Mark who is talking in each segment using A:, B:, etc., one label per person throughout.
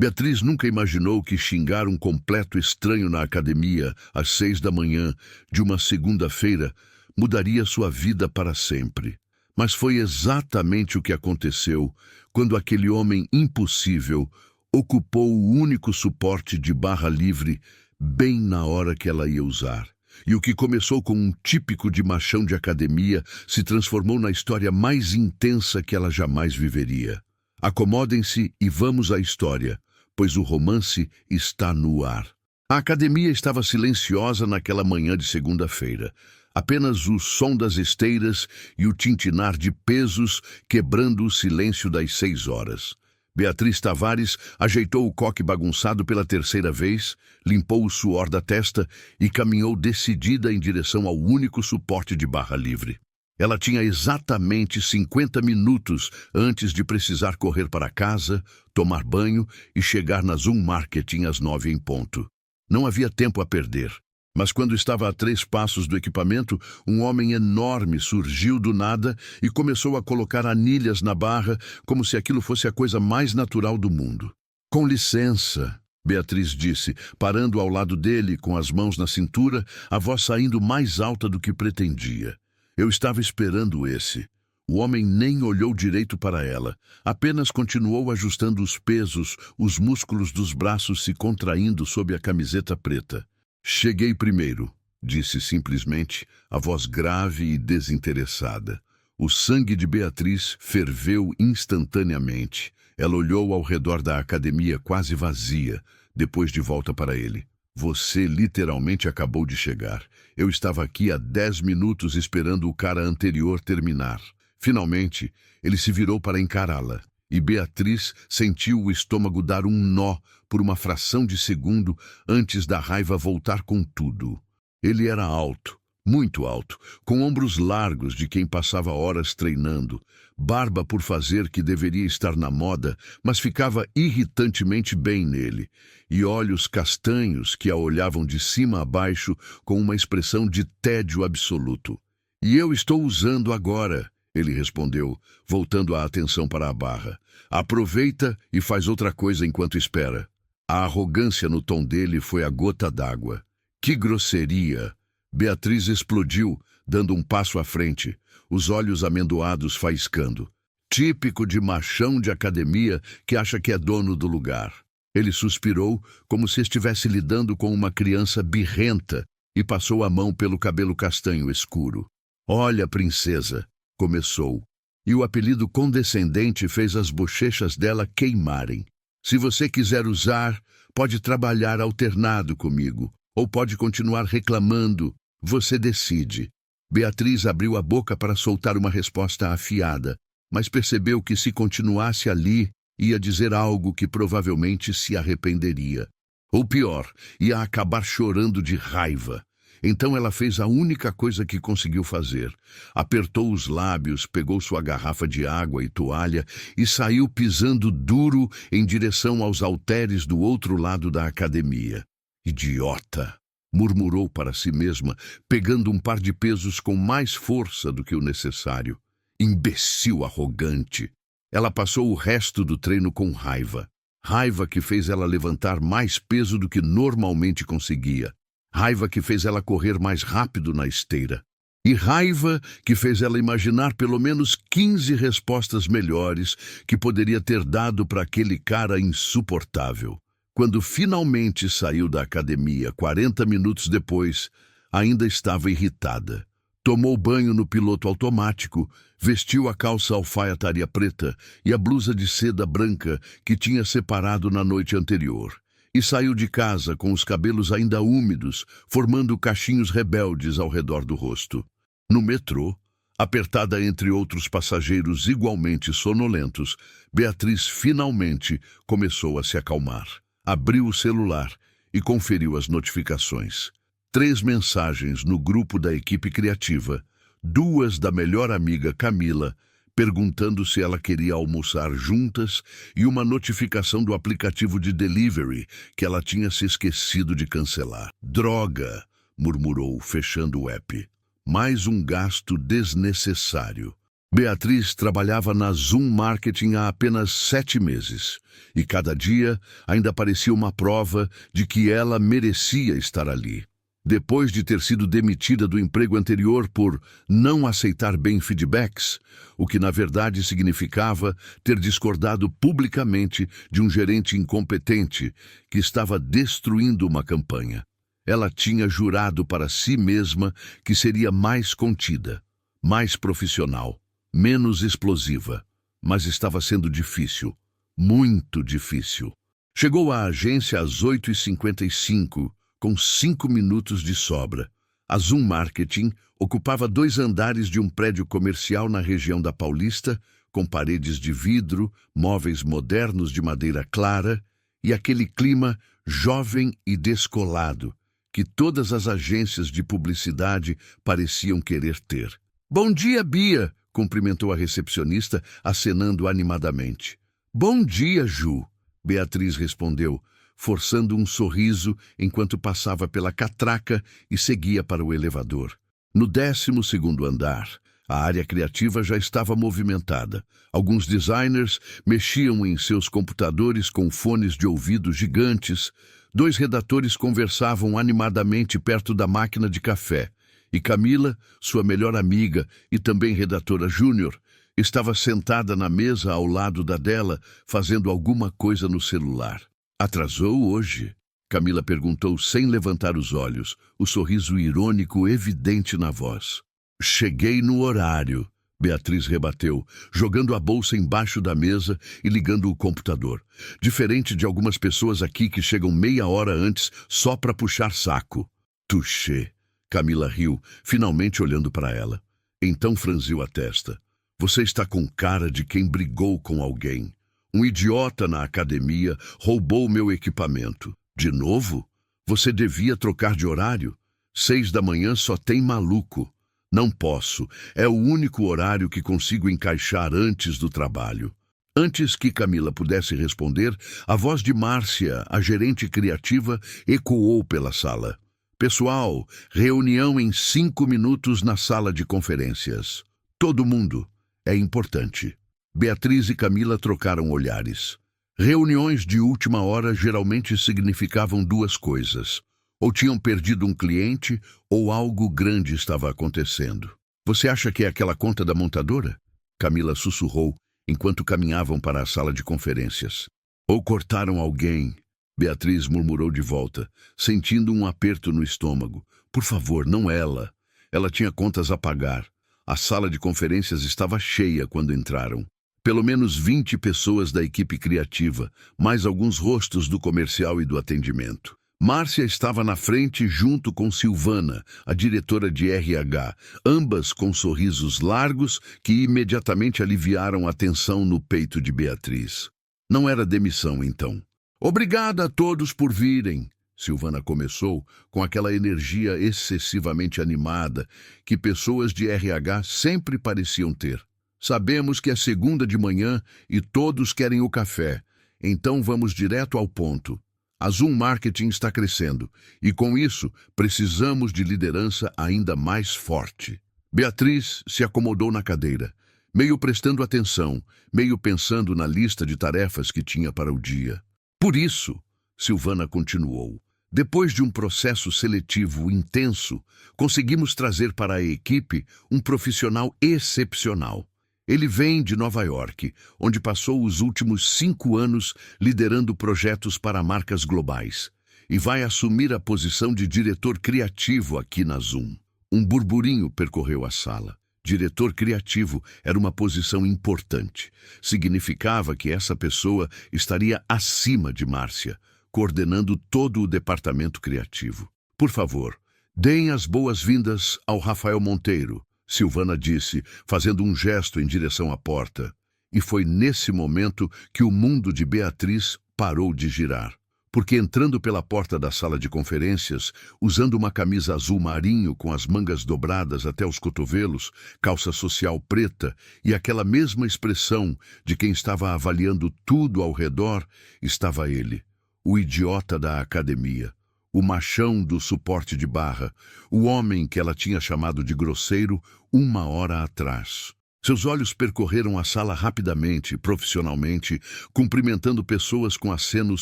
A: Beatriz nunca imaginou que xingar um completo estranho na academia às 6 da manhã de uma segunda-feira mudaria sua vida para sempre. Mas foi exatamente o que aconteceu quando aquele homem impossível ocupou o único suporte de barra livre bem na hora que ela ia usar. E o que começou com um típico de machão de academia se transformou na história mais intensa que ela jamais viveria. Acomodem-se e vamos à história, pois o romance está no ar. A academia estava silenciosa naquela manhã de segunda-feira. Apenas o som das esteiras e o tintinar de pesos quebrando o silêncio das 6 horas. Beatriz Tavares ajeitou o coque bagunçado pela terceira vez, limpou o suor da testa e caminhou decidida em direção ao único suporte de barra livre. Ela tinha exatamente 50 minutos antes de precisar correr para casa, tomar banho e chegar na Zoom Marketing às 9 em ponto. Não havia tempo a perder. Mas quando estava a 3 passos do equipamento, um homem enorme surgiu do nada e começou a colocar anilhas na barra como se aquilo fosse a coisa mais natural do mundo. "Com licença", Beatriz disse, parando ao lado dele com as mãos na cintura, a voz saindo mais alta do que pretendia. "Eu estava esperando esse." O homem nem olhou direito para ela, apenas continuou ajustando os pesos, os músculos dos braços se contraindo sob a camiseta preta. "Cheguei primeiro", disse simplesmente, a voz grave e desinteressada. O sangue de Beatriz ferveu instantaneamente. Ela olhou ao redor da academia quase vazia, depois de volta para ele. "Você literalmente acabou de chegar. Eu estava aqui há 10 minutos esperando o cara anterior terminar." Finalmente, ele se virou para encará-la, e Beatriz sentiu o estômago dar um nó por uma fração de segundo antes da raiva voltar com tudo. Ele era alto, muito alto, com ombros largos de quem passava horas treinando, barba por fazer que deveria estar na moda, mas ficava irritantemente bem nele, e olhos castanhos que a olhavam de cima a baixo com uma expressão de tédio absoluto. "E eu estou usando agora", ele respondeu, voltando a atenção para a barra. "Aproveita e faz outra coisa enquanto espera." A arrogância no tom dele foi a gota d'água. "Que grosseria!" Beatriz explodiu, dando um passo à frente, os olhos amendoados faiscando. Típico de machão de academia que acha que é dono do lugar. Ele suspirou, como se estivesse lidando com uma criança birrenta, e passou a mão pelo cabelo castanho escuro. "Olha, princesa", começou, e o apelido condescendente fez as bochechas dela queimarem. "Se você quiser usar, pode trabalhar alternado comigo, ou pode continuar reclamando. Você decide." Beatriz abriu a boca para soltar uma resposta afiada, mas percebeu que se continuasse ali, ia dizer algo que provavelmente se arrependeria. Ou pior, ia acabar chorando de raiva. Então ela fez a única coisa que conseguiu fazer. Apertou os lábios, pegou sua garrafa de água e toalha e saiu pisando duro em direção aos halteres do outro lado da academia. "Idiota!" murmurou para si mesma, pegando um par de pesos com mais força do que o necessário. "Imbecil arrogante!" Ela passou o resto do treino com raiva. Raiva que fez ela levantar mais peso do que normalmente conseguia. Raiva que fez ela correr mais rápido na esteira. E raiva que fez ela imaginar pelo menos 15 respostas melhores que poderia ter dado para aquele cara insuportável. Quando finalmente saiu da academia, 40 minutos depois, ainda estava irritada. Tomou banho no piloto automático, vestiu a calça alfaiataria preta e a blusa de seda branca que tinha separado na noite anterior. E saiu de casa com os cabelos ainda úmidos, formando cachinhos rebeldes ao redor do rosto. No metrô, apertada entre outros passageiros igualmente sonolentos, Beatriz finalmente começou a se acalmar. Abriu o celular e conferiu as notificações. 3 mensagens no grupo da equipe criativa, 2 da melhor amiga Camila, perguntando se ela queria almoçar juntas, e uma notificação do aplicativo de delivery que ela tinha se esquecido de cancelar. "Droga!" murmurou, fechando o app. "Mais um gasto desnecessário." Beatriz trabalhava na Zoom Marketing há apenas 7 meses, e cada dia ainda parecia uma prova de que ela merecia estar ali. Depois de ter sido demitida do emprego anterior por não aceitar bem feedbacks, o que na verdade significava ter discordado publicamente de um gerente incompetente que estava destruindo uma campanha. Ela tinha jurado para si mesma que seria mais contida, mais profissional, menos explosiva, mas estava sendo difícil, muito difícil. Chegou à agência às 8h55, com 5 minutos de sobra. A Zoom Marketing ocupava 2 andares de um prédio comercial na região da Paulista, com paredes de vidro, móveis modernos de madeira clara e aquele clima jovem e descolado que todas as agências de publicidade pareciam querer ter. "Bom dia, Bia!", cumprimentou a recepcionista, acenando animadamente. "Bom dia, Ju!", Beatriz respondeu, forçando um sorriso enquanto passava pela catraca e seguia para o elevador. No 12º andar, a área criativa já estava movimentada. Alguns designers mexiam em seus computadores com fones de ouvido gigantes. 2 redatores conversavam animadamente perto da máquina de café. E Camila, sua melhor amiga e também redatora júnior, estava sentada na mesa ao lado da dela, fazendo alguma coisa no celular. "Atrasou hoje?", Camila perguntou sem levantar os olhos, o sorriso irônico evidente na voz. "Cheguei no horário", Beatriz rebateu, jogando a bolsa embaixo da mesa e ligando o computador. "Diferente de algumas pessoas aqui que chegam meia hora antes só para puxar saco." "Touché", Camila riu, finalmente olhando para ela. Então franziu a testa. "Você está com cara de quem brigou com alguém. Um idiota na academia roubou meu equipamento. De novo? Você devia trocar de horário. 6 da manhã só tem maluco." "Não posso. É o único horário que consigo encaixar antes do trabalho." Antes que Camila pudesse responder, a voz de Márcia, a gerente criativa, ecoou pela sala. "Pessoal, reunião em 5 minutos na sala de conferências. Todo mundo. É importante." Beatriz e Camila trocaram olhares. Reuniões de última hora geralmente significavam 2 coisas. Ou tinham perdido um cliente, ou algo grande estava acontecendo. "Você acha que é aquela conta da montadora?", Camila sussurrou, enquanto caminhavam para a sala de conferências. "Ou cortaram alguém", Beatriz murmurou de volta, sentindo um aperto no estômago. "Por favor, não ela." Ela tinha contas a pagar. A sala de conferências estava cheia quando entraram. Pelo menos 20 pessoas da equipe criativa, mais alguns rostos do comercial e do atendimento. Márcia estava na frente junto com Silvana, a diretora de RH, ambas com sorrisos largos que imediatamente aliviaram a tensão no peito de Beatriz. Não era demissão, então. "Obrigada a todos por virem", Silvana começou, com aquela energia excessivamente animada que pessoas de RH sempre pareciam ter. "Sabemos que é segunda de manhã e todos querem o café, então vamos direto ao ponto. A Zoom Marketing está crescendo e, com isso, precisamos de liderança ainda mais forte." Beatriz se acomodou na cadeira, meio prestando atenção, meio pensando na lista de tarefas que tinha para o dia. "Por isso", Silvana continuou, "depois de um processo seletivo intenso, conseguimos trazer para a equipe um profissional excepcional. Ele vem de Nova York, onde passou os últimos 5 anos liderando projetos para marcas globais, e vai assumir a posição de diretor criativo aqui na Zoom." Um burburinho percorreu a sala. Diretor criativo era uma posição importante. Significava que essa pessoa estaria acima de Márcia, coordenando todo o departamento criativo. "Por favor, deem as boas-vindas ao Rafael Monteiro", Silvana disse, fazendo um gesto em direção à porta. E foi nesse momento que o mundo de Beatriz parou de girar. Porque entrando pela porta da sala de conferências, usando uma camisa azul marinho com as mangas dobradas até os cotovelos, calça social preta e aquela mesma expressão de quem estava avaliando tudo ao redor, estava ele, o idiota da academia. O machão do suporte de barra, o homem que ela tinha chamado de grosseiro 1 hora atrás. Seus olhos percorreram a sala rapidamente, profissionalmente, cumprimentando pessoas com acenos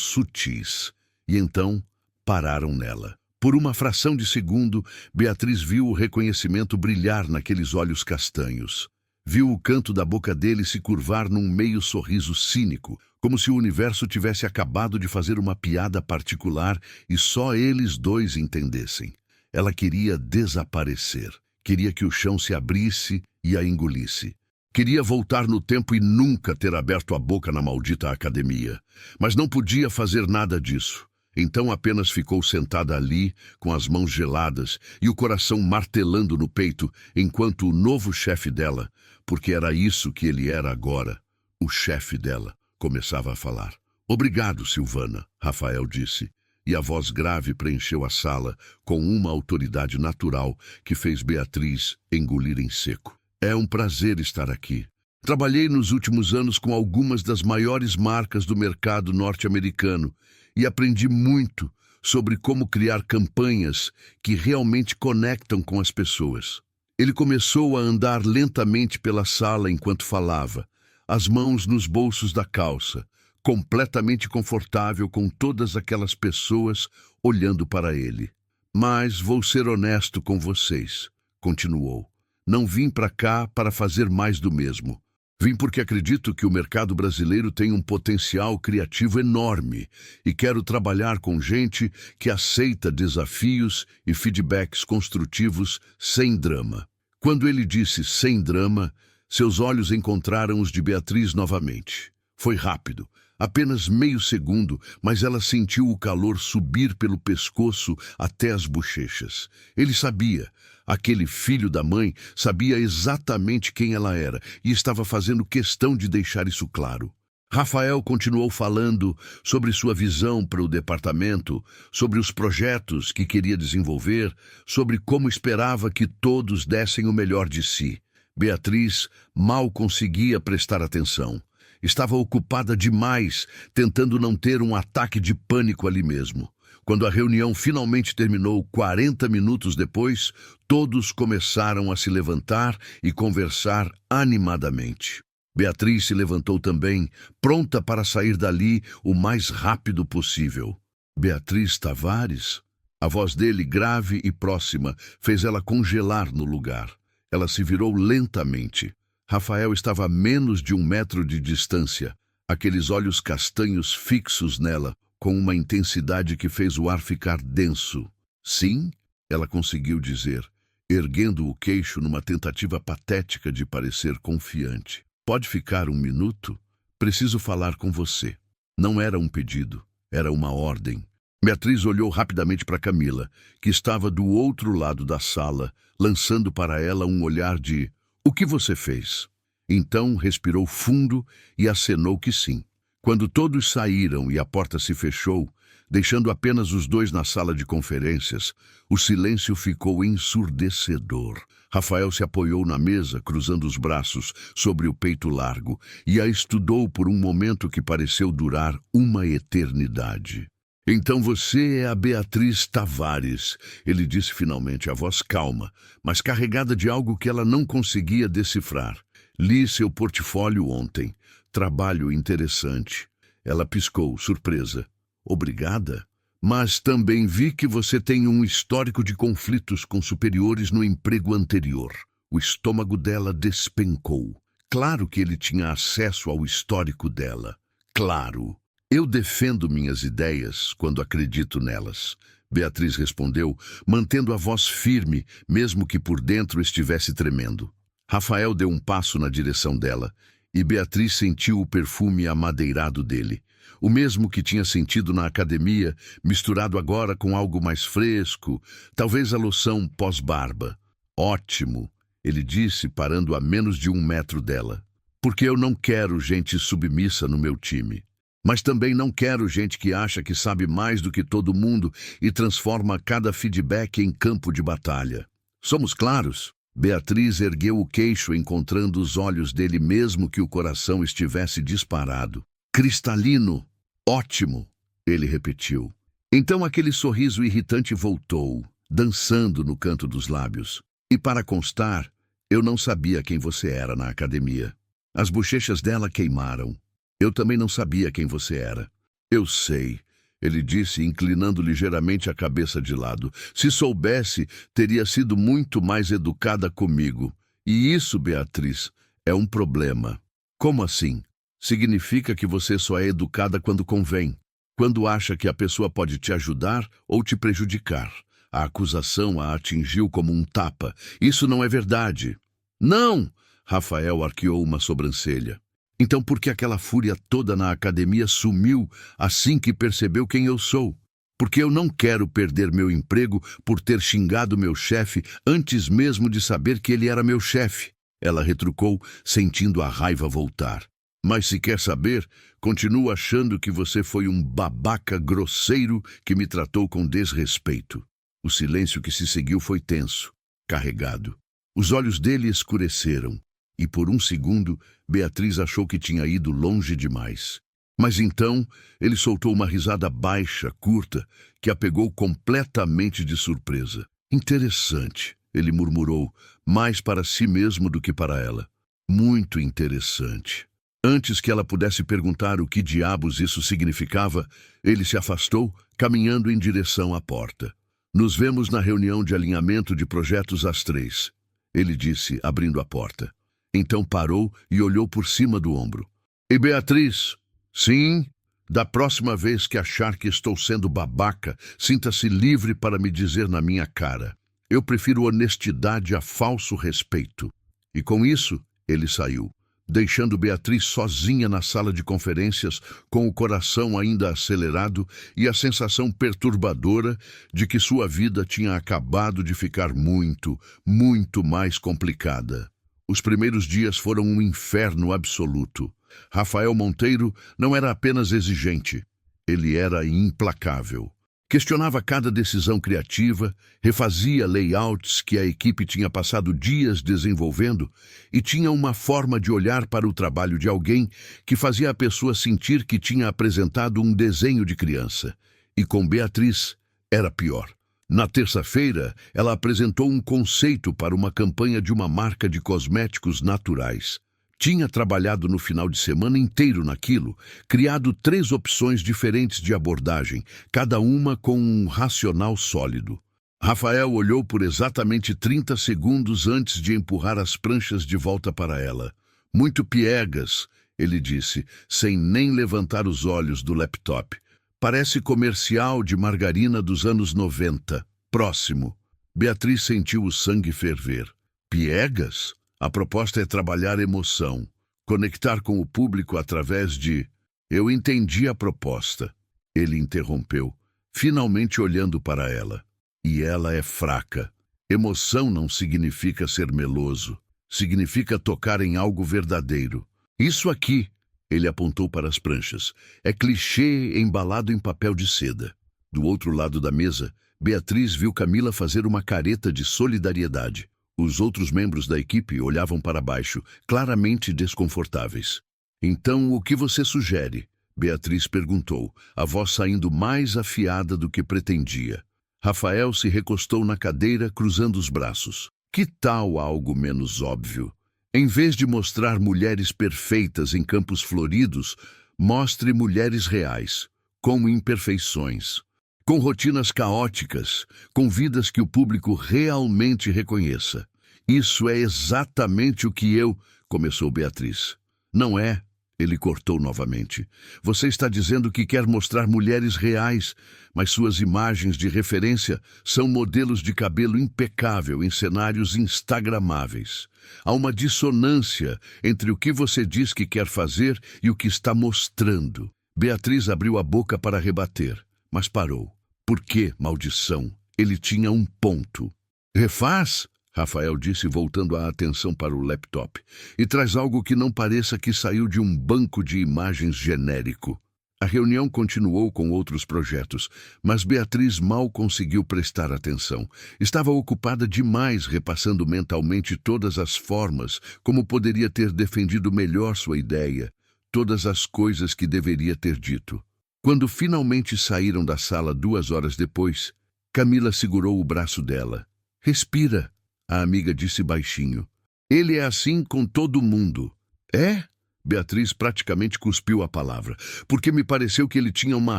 A: sutis. E então, pararam nela. Por uma fração de segundo, Beatriz viu o reconhecimento brilhar naqueles olhos castanhos. Viu o canto da boca dele se curvar num meio sorriso cínico, como se o universo tivesse acabado de fazer uma piada particular e só eles dois entendessem. Ela queria desaparecer. Queria que o chão se abrisse e a engolisse. Queria voltar no tempo e nunca ter aberto a boca na maldita academia. Mas não podia fazer nada disso. Então apenas ficou sentada ali, com as mãos geladas e o coração martelando no peito, enquanto o novo chefe dela, porque era isso que ele era agora, o chefe dela, começava a falar. "Obrigado, Silvana", Rafael disse, e a voz grave preencheu a sala com uma autoridade natural que fez Beatriz engolir em seco. "É um prazer estar aqui. Trabalhei nos últimos anos com algumas das maiores marcas do mercado norte-americano e aprendi muito sobre como criar campanhas que realmente conectam com as pessoas." Ele começou a andar lentamente pela sala enquanto falava, as mãos nos bolsos da calça, completamente confortável com todas aquelas pessoas olhando para ele. "Mas vou ser honesto com vocês", continuou. "Não vim para cá para fazer mais do mesmo. Vim porque acredito que o mercado brasileiro tem um potencial criativo enorme e quero trabalhar com gente que aceita desafios e feedbacks construtivos sem drama." Quando ele disse sem drama, seus olhos encontraram os de Beatriz novamente. Foi rápido, apenas meio segundo, mas ela sentiu o calor subir pelo pescoço até as bochechas. Ele sabia. Aquele filho da mãe sabia exatamente quem ela era e estava fazendo questão de deixar isso claro. Rafael continuou falando sobre sua visão para o departamento, sobre os projetos que queria desenvolver, sobre como esperava que todos dessem o melhor de si. Beatriz mal conseguia prestar atenção. Estava ocupada demais, tentando não ter um ataque de pânico ali mesmo. Quando a reunião finalmente terminou 40 minutos depois, todos começaram a se levantar e conversar animadamente. Beatriz se levantou também, pronta para sair dali o mais rápido possível. "Beatriz Tavares?" A voz dele, grave e próxima, fez ela congelar no lugar. Ela se virou lentamente. Rafael estava a menos de 1 metro de distância, aqueles olhos castanhos fixos nela, com uma intensidade que fez o ar ficar denso. "Sim?", ela conseguiu dizer, erguendo o queixo numa tentativa patética de parecer confiante. "Pode ficar 1 minuto? Preciso falar com você." Não era um pedido, era uma ordem. Beatriz olhou rapidamente para Camila, que estava do outro lado da sala, lançando para ela um olhar de "O que você fez?" Então respirou fundo e acenou que sim. Quando todos saíram e a porta se fechou, deixando apenas os dois na sala de conferências, o silêncio ficou ensurdecedor. Rafael se apoiou na mesa, cruzando os braços sobre o peito largo, e a estudou por um momento que pareceu durar uma eternidade. "Então você é a Beatriz Tavares", ele disse finalmente, a voz calma, mas carregada de algo que ela não conseguia decifrar. "Li seu portfólio ontem. Trabalho interessante." Ela piscou, surpresa. "Obrigada. Mas também vi que você tem um histórico de conflitos com superiores no emprego anterior." O estômago dela despencou. Claro que ele tinha acesso ao histórico dela. Claro. "Eu defendo minhas ideias quando acredito nelas", Beatriz respondeu, mantendo a voz firme, mesmo que por dentro estivesse tremendo. Rafael deu um passo na direção dela, e Beatriz sentiu o perfume amadeirado dele. O mesmo que tinha sentido na academia, misturado agora com algo mais fresco, talvez a loção pós-barba. "Ótimo", ele disse, parando a menos de 1 metro dela. "Porque eu não quero gente submissa no meu time. Mas também não quero gente que acha que sabe mais do que todo mundo e transforma cada feedback em campo de batalha. Somos claros?" Beatriz ergueu o queixo, encontrando os olhos dele mesmo que o coração estivesse disparado. "Cristalino. Ótimo", ele repetiu. Então aquele sorriso irritante voltou, dançando no canto dos lábios. "E para constar, Eu não sabia quem você era na academia. As bochechas dela queimaram. Eu também não sabia quem você era. Eu sei, ele disse, inclinando ligeiramente a cabeça de lado. Se soubesse, teria sido muito mais educada comigo. E isso, Beatriz, é um problema. Como assim? Significa que você só é educada quando convém, quando acha que a pessoa pode te ajudar ou te prejudicar. A acusação a atingiu como um tapa. Isso não é verdade. Não! Rafael arqueou uma sobrancelha. Então por que aquela fúria toda na academia sumiu assim que percebeu quem eu sou? Porque eu não quero perder meu emprego por ter xingado meu chefe antes mesmo de saber que ele era meu chefe. Ela retrucou, sentindo a raiva voltar. Mas se quer saber, continuo achando que você foi um babaca grosseiro que me tratou com desrespeito. O silêncio que se seguiu foi tenso, carregado. Os olhos dele escureceram, e por um segundo, Beatriz achou que tinha ido longe demais. Mas então, ele soltou uma risada baixa, curta, que a pegou completamente de surpresa. Interessante, ele murmurou, mais para si mesmo do que para ela. Muito interessante. Antes que ela pudesse perguntar o que diabos isso significava, ele se afastou, caminhando em direção à porta. Nos vemos na reunião de alinhamento de projetos às 3, ele disse, abrindo a porta. Então parou e olhou por cima do ombro. E Beatriz? Sim, da próxima vez que achar que estou sendo babaca, sinta-se livre para me dizer na minha cara. Eu prefiro honestidade a falso respeito. E com isso, ele saiu, deixando Beatriz sozinha na sala de conferências, com o coração ainda acelerado e a sensação perturbadora de que sua vida tinha acabado de ficar muito, muito mais complicada. Os primeiros dias foram um inferno absoluto. Rafael Monteiro não era apenas exigente, ele era implacável. Questionava cada decisão criativa, refazia layouts que a equipe tinha passado dias desenvolvendo e tinha uma forma de olhar para o trabalho de alguém que fazia a pessoa sentir que tinha apresentado um desenho de criança. E com Beatriz era pior. Na terça-feira, ela apresentou um conceito para uma campanha de uma marca de cosméticos naturais. Tinha trabalhado no final de semana inteiro naquilo, criado 3 opções diferentes de abordagem, cada uma com um racional sólido. Rafael olhou por exatamente 30 segundos antes de empurrar as pranchas de volta para ela. Muito piegas, ele disse, sem nem levantar os olhos do laptop. Parece comercial de margarina dos anos 90. Próximo. Beatriz sentiu o sangue ferver. Piegas? A proposta é trabalhar emoção, conectar com o público através de... Eu entendi a proposta. Ele interrompeu, finalmente olhando para ela. E ela é fraca. Emoção não significa ser meloso. Significa tocar em algo verdadeiro. Isso aqui, ele apontou para as pranchas, é clichê embalado em papel de seda. Do outro lado da mesa, Beatriz viu Camila fazer uma careta de solidariedade. Os outros membros da equipe olhavam para baixo, claramente desconfortáveis. Então, o que você sugere? Beatriz perguntou, a voz saindo mais afiada do que pretendia. Rafael se recostou na cadeira, cruzando os braços. Que tal algo menos óbvio? Em vez de mostrar mulheres perfeitas em campos floridos, mostre mulheres reais, com imperfeições, com rotinas caóticas, com vidas que o público realmente reconheça. Isso é exatamente o que eu... Começou Beatriz. Não é, ele cortou novamente. Você está dizendo que quer mostrar mulheres reais, mas suas imagens de referência são modelos de cabelo impecável em cenários instagramáveis. Há uma dissonância entre o que você diz que quer fazer e o que está mostrando. Beatriz abriu a boca para rebater, mas parou. Por que, maldição? Ele tinha um ponto. Refaz? Rafael disse, voltando a atenção para o laptop. E traz algo que não pareça que saiu de um banco de imagens genérico. A reunião continuou com outros projetos, mas Beatriz mal conseguiu prestar atenção. Estava ocupada demais repassando mentalmente todas as formas como poderia ter defendido melhor sua ideia, todas as coisas que deveria ter dito. Quando finalmente saíram da sala 2 horas depois, Camila segurou o braço dela. Respira, a amiga disse baixinho. Ele é assim com todo mundo. É? Beatriz praticamente cuspiu a palavra, porque me pareceu que ele tinha uma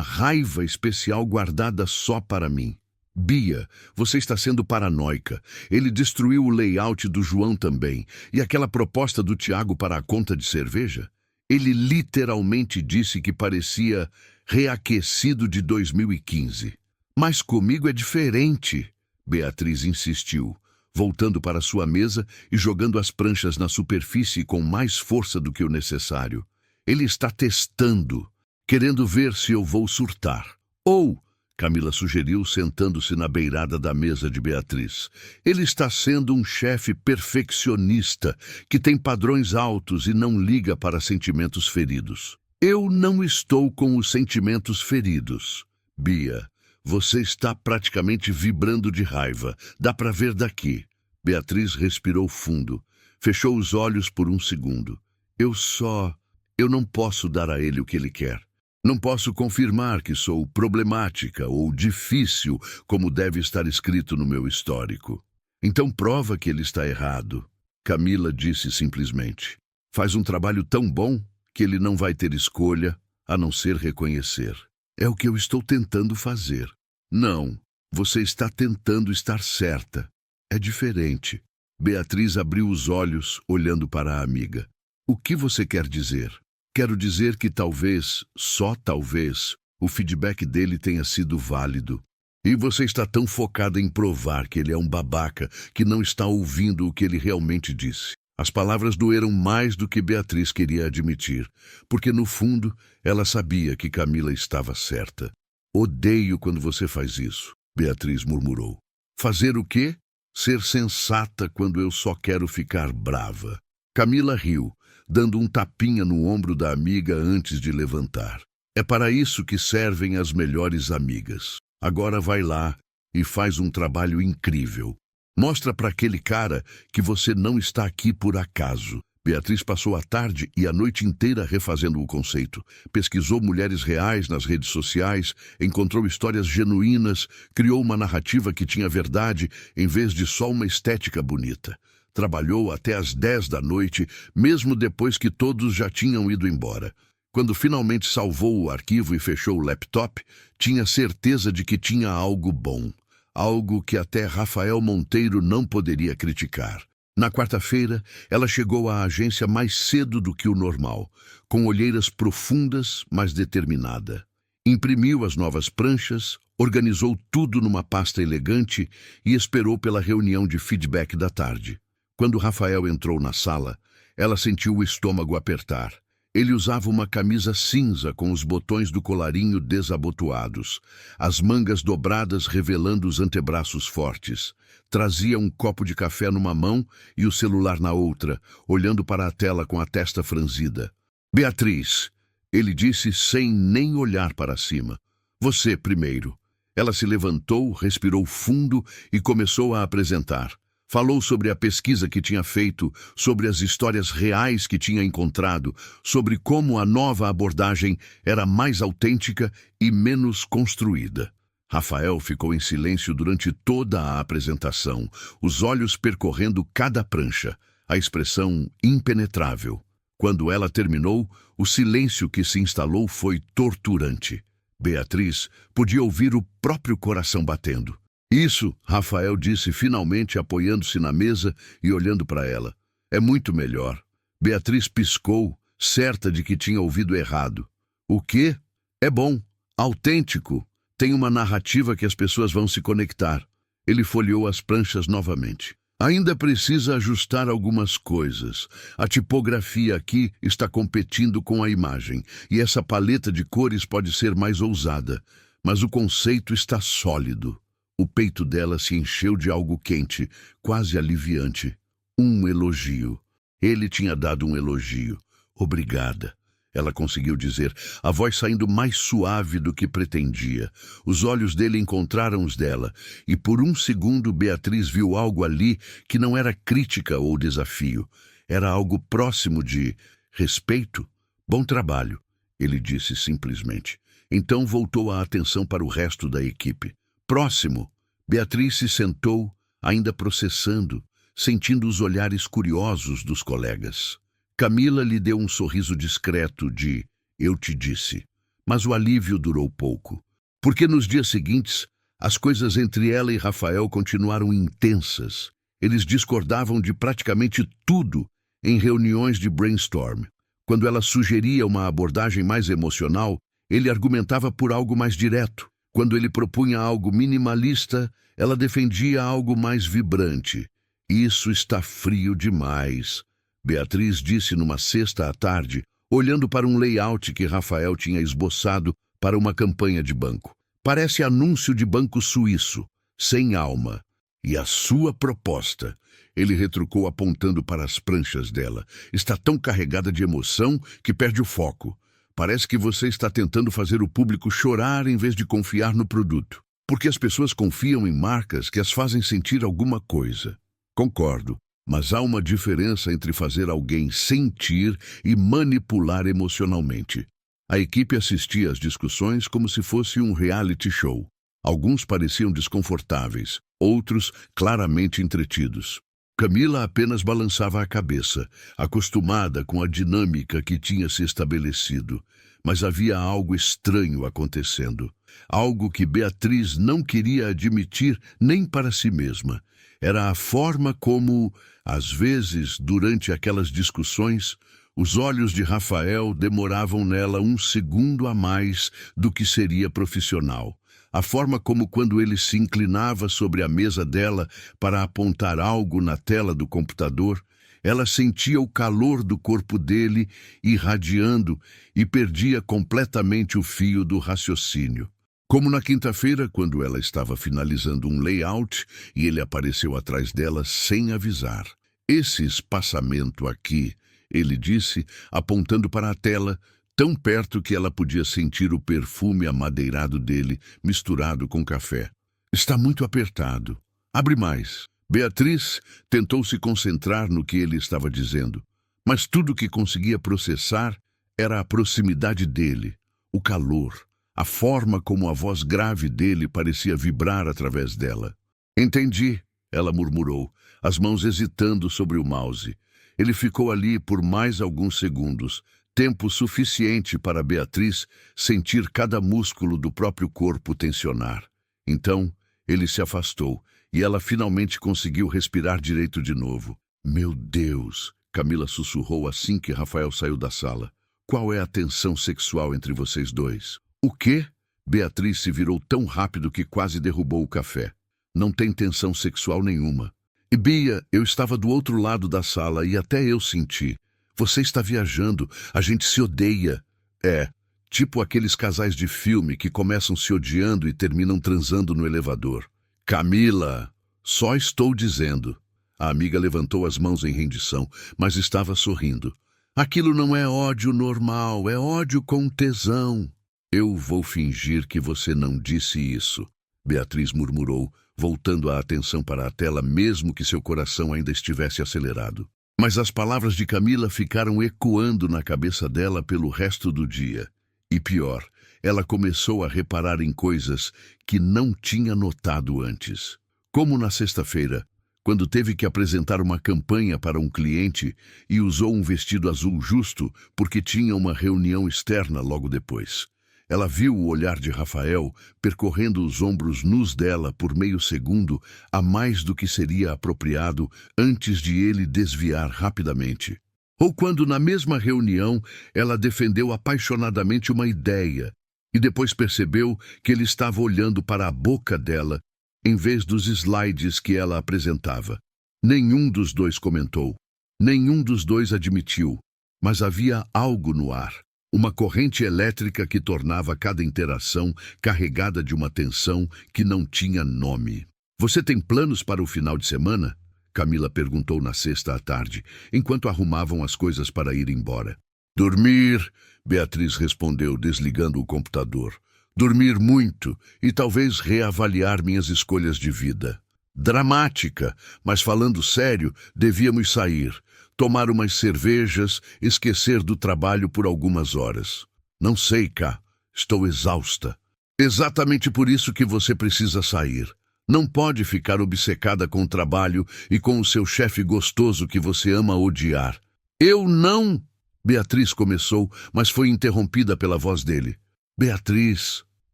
A: raiva especial guardada só para mim. Bia, você está sendo paranoica. Ele destruiu o layout do João também. E aquela proposta do Tiago para a conta de cerveja? Ele literalmente disse que parecia reaquecido de 2015. Mas comigo é diferente, Beatriz insistiu, voltando para sua mesa e jogando as pranchas na superfície com mais força do que o necessário. Ele está testando, querendo ver se eu vou surtar. Ou, Camila sugeriu, sentando-se na beirada da mesa de Beatriz, ele está sendo um chefe perfeccionista, que tem padrões altos e não liga para sentimentos feridos. Eu não estou com os sentimentos feridos. Bia, você está praticamente vibrando de raiva. Dá para ver daqui. Beatriz respirou fundo. Fechou os olhos por um segundo. Eu não posso dar a ele o que ele quer. Não posso confirmar que sou problemática ou difícil, como deve estar escrito no meu histórico. Então prova que ele está errado. Camila disse simplesmente. Faz um trabalho tão bom que ele não vai ter escolha a não ser reconhecer. É o que eu estou tentando fazer. Não, você está tentando estar certa. É diferente. Beatriz abriu os olhos, olhando para a amiga. O que você quer dizer? Quero dizer que talvez, só talvez, o feedback dele tenha sido válido. E você está tão focada em provar que ele é um babaca que não está ouvindo o que ele realmente disse. As palavras doeram mais do que Beatriz queria admitir, porque no fundo ela sabia que Camila estava certa. Odeio quando você faz isso, Beatriz murmurou. Fazer o quê? Ser sensata quando eu só quero ficar brava. Camila riu, dando um tapinha no ombro da amiga antes de levantar. É para isso que servem as melhores amigas. Agora vai lá e faz um trabalho incrível. Mostra para aquele cara que você não está aqui por acaso. Beatriz passou a tarde e a noite inteira refazendo o conceito. Pesquisou mulheres reais nas redes sociais, encontrou histórias genuínas, criou uma narrativa que tinha verdade em vez de só uma estética bonita. Trabalhou até às 10 da noite, mesmo depois que todos já tinham ido embora. Quando finalmente salvou o arquivo e fechou o laptop, tinha certeza de que tinha algo bom. Algo que até Rafael Monteiro não poderia criticar. Na quarta-feira, ela chegou à agência mais cedo do que o normal, com olheiras profundas, mas determinada. Imprimiu as novas pranchas, organizou tudo numa pasta elegante e esperou pela reunião de feedback da tarde. Quando Rafael entrou na sala, ela sentiu o estômago apertar. Ele usava uma camisa cinza com os botões do colarinho desabotoados, as mangas dobradas revelando os antebraços fortes. Trazia um copo de café numa mão e o celular na outra, olhando para a tela com a testa franzida. Beatriz, ele disse sem nem olhar para cima. Você primeiro. Ela se levantou, respirou fundo e começou a apresentar. Falou sobre a pesquisa que tinha feito, sobre as histórias reais que tinha encontrado, sobre como a nova abordagem era mais autêntica e menos construída. Rafael ficou em silêncio durante toda a apresentação, os olhos percorrendo cada prancha, a expressão impenetrável. Quando ela terminou, o silêncio que se instalou foi torturante. Beatriz podia ouvir o próprio coração batendo. Isso, Rafael disse finalmente, apoiando-se na mesa e olhando para ela. É muito melhor. Beatriz piscou, certa de que tinha ouvido errado. O quê? É bom, autêntico. Tem uma narrativa que as pessoas vão se conectar. Ele folheou as pranchas novamente. Ainda precisa ajustar algumas coisas. A tipografia aqui está competindo com a imagem, e essa paleta de cores pode ser mais ousada, mas o conceito está sólido. O peito dela se encheu de algo quente, quase aliviante. Um elogio. Ele tinha dado um elogio. Obrigada. Ela conseguiu dizer, a voz saindo mais suave do que pretendia. Os olhos dele encontraram os dela, e por um segundo Beatriz viu algo ali que não era crítica ou desafio. Era algo próximo de respeito. Bom trabalho, ele disse simplesmente. Então voltou a atenção para o resto da equipe. Próximo. Beatriz se sentou, ainda processando. sentindo os olhares curiosos dos colegas. Camila lhe deu um sorriso discreto de "eu te disse", mas o alívio durou pouco, porque nos dias seguintes as coisas entre ela e Rafael continuaram intensas. Eles discordavam de praticamente tudo em reuniões de brainstorm. Quando ela sugeria uma abordagem mais emocional, ele argumentava por algo mais direto. Quando ele propunha algo minimalista, ela defendia algo mais vibrante. "Isso está frio demais", Beatriz disse numa sexta à tarde, olhando para um layout que Rafael tinha esboçado para uma campanha de banco. "Parece anúncio de banco suíço, sem alma." "E a sua proposta?", ele retrucou apontando para as pranchas dela. "Está tão carregada de emoção que perde o foco. Parece que você está tentando fazer o público chorar em vez de confiar no produto. Porque as pessoas confiam em marcas que as fazem sentir alguma coisa." "Concordo, mas há uma diferença entre fazer alguém sentir e manipular emocionalmente." A equipe assistia às discussões como se fosse um reality show. Alguns pareciam desconfortáveis, outros claramente entretidos. Camila apenas balançava a cabeça, acostumada com a dinâmica que tinha se estabelecido. Mas havia algo estranho acontecendo. Algo que Beatriz não queria admitir nem para si mesma. Era a forma como, às vezes, durante aquelas discussões, os olhos de Rafael demoravam nela um segundo a mais do que seria profissional. A forma como, quando ele se inclinava sobre a mesa dela para apontar algo na tela do computador, ela sentia o calor do corpo dele irradiando e perdia completamente o fio do raciocínio. Como na quinta-feira, quando ela estava finalizando um layout e ele apareceu atrás dela sem avisar. "Esse espaçamento aqui", ele disse, apontando para a tela, tão perto que ela podia sentir o perfume amadeirado dele misturado com café. "Está muito apertado. Abre mais." Beatriz tentou se concentrar no que ele estava dizendo, mas tudo que conseguia processar era a proximidade dele, o calor, a forma como a voz grave dele parecia vibrar através dela. "Entendi", ela murmurou, as mãos hesitando sobre o mouse. Ele ficou ali por mais alguns segundos, tempo suficiente para Beatriz sentir cada músculo do próprio corpo tensionar. Então, ele se afastou e ela finalmente conseguiu respirar direito de novo. "Meu Deus", Camila sussurrou assim que Rafael saiu da sala. "Qual é a tensão sexual entre vocês dois?" "O quê?" Beatriz se virou tão rápido que quase derrubou o café. "Não tem tensão sexual nenhuma." "E Bia, eu estava do outro lado da sala e até eu senti. Você está viajando, a gente se odeia." "É, tipo aqueles casais de filme que começam se odiando e terminam transando no elevador." "Camila, só estou dizendo." A amiga levantou as mãos em rendição, mas estava sorrindo. "Aquilo não é ódio normal, é ódio com tesão." "Eu vou fingir que você não disse isso", Beatriz murmurou, voltando a atenção para a tela mesmo que seu coração ainda estivesse acelerado. Mas as palavras de Camila ficaram ecoando na cabeça dela pelo resto do dia. E pior, ela começou a reparar em coisas que não tinha notado antes. Como na sexta-feira, quando teve que apresentar uma campanha para um cliente e usou um vestido azul justo porque tinha uma reunião externa logo depois. Ela viu o olhar de Rafael percorrendo os ombros nus dela por meio segundo a mais do que seria apropriado antes de ele desviar rapidamente. Ou quando, na mesma reunião, ela defendeu apaixonadamente uma ideia e depois percebeu que ele estava olhando para a boca dela em vez dos slides que ela apresentava. Nenhum dos dois comentou, nenhum dos dois admitiu, mas havia algo no ar. Uma corrente elétrica que tornava cada interação carregada de uma tensão que não tinha nome. "Você tem planos para o final de semana?" Camila perguntou na sexta à tarde, enquanto arrumavam as coisas para ir embora. "Dormir", Beatriz respondeu, desligando o computador. "Dormir muito e talvez reavaliar minhas escolhas de vida." Dramática, mas falando sério, devíamos sair. Tomar umas cervejas, esquecer do trabalho por algumas horas. "Não sei, Cá. Estou exausta." "Exatamente por isso que você precisa sair. Não pode ficar obcecada com o trabalho e com o seu chefe gostoso que você ama odiar. Eu não... Beatriz começou, mas foi interrompida pela voz dele. Beatriz...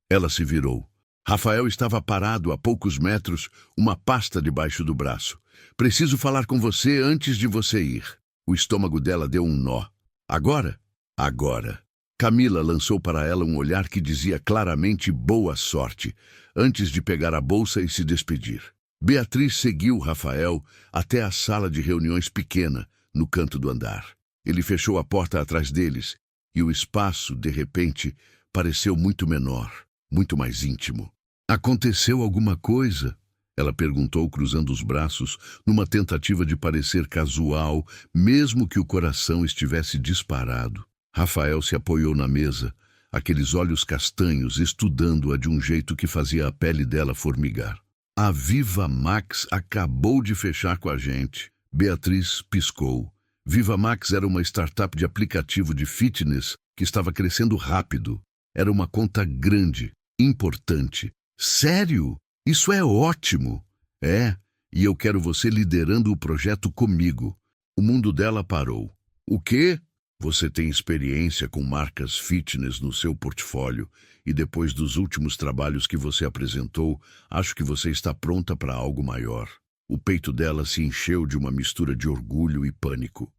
A: Ela se virou. Rafael estava parado a poucos metros, uma pasta debaixo do braço. Preciso falar com você antes de você ir. O estômago dela deu um nó. Agora? Agora. Camila lançou para ela um olhar que dizia claramente boa sorte, antes de pegar a bolsa e se despedir. Beatriz seguiu Rafael até a sala de reuniões pequena, no canto do andar. Ele fechou a porta atrás deles, e o espaço, de repente, pareceu muito menor, muito mais íntimo. Aconteceu alguma coisa? Ela perguntou, cruzando os braços, numa tentativa de parecer casual, mesmo que o coração estivesse disparado. Rafael se apoiou na mesa, aqueles olhos castanhos estudando-a de um jeito que fazia a pele dela formigar. A Viva Max acabou de fechar com a gente. Beatriz piscou. Viva Max era uma startup de aplicativo de fitness que estava crescendo rápido. Era uma conta grande, importante. Sério? Isso é ótimo! É, e eu quero você liderando o projeto comigo. O mundo dela parou. O quê? Você tem experiência com marcas fitness no seu portfólio e depois dos últimos trabalhos que você apresentou, acho que você está pronta para algo maior. O peito dela se encheu de uma mistura de orgulho e pânico.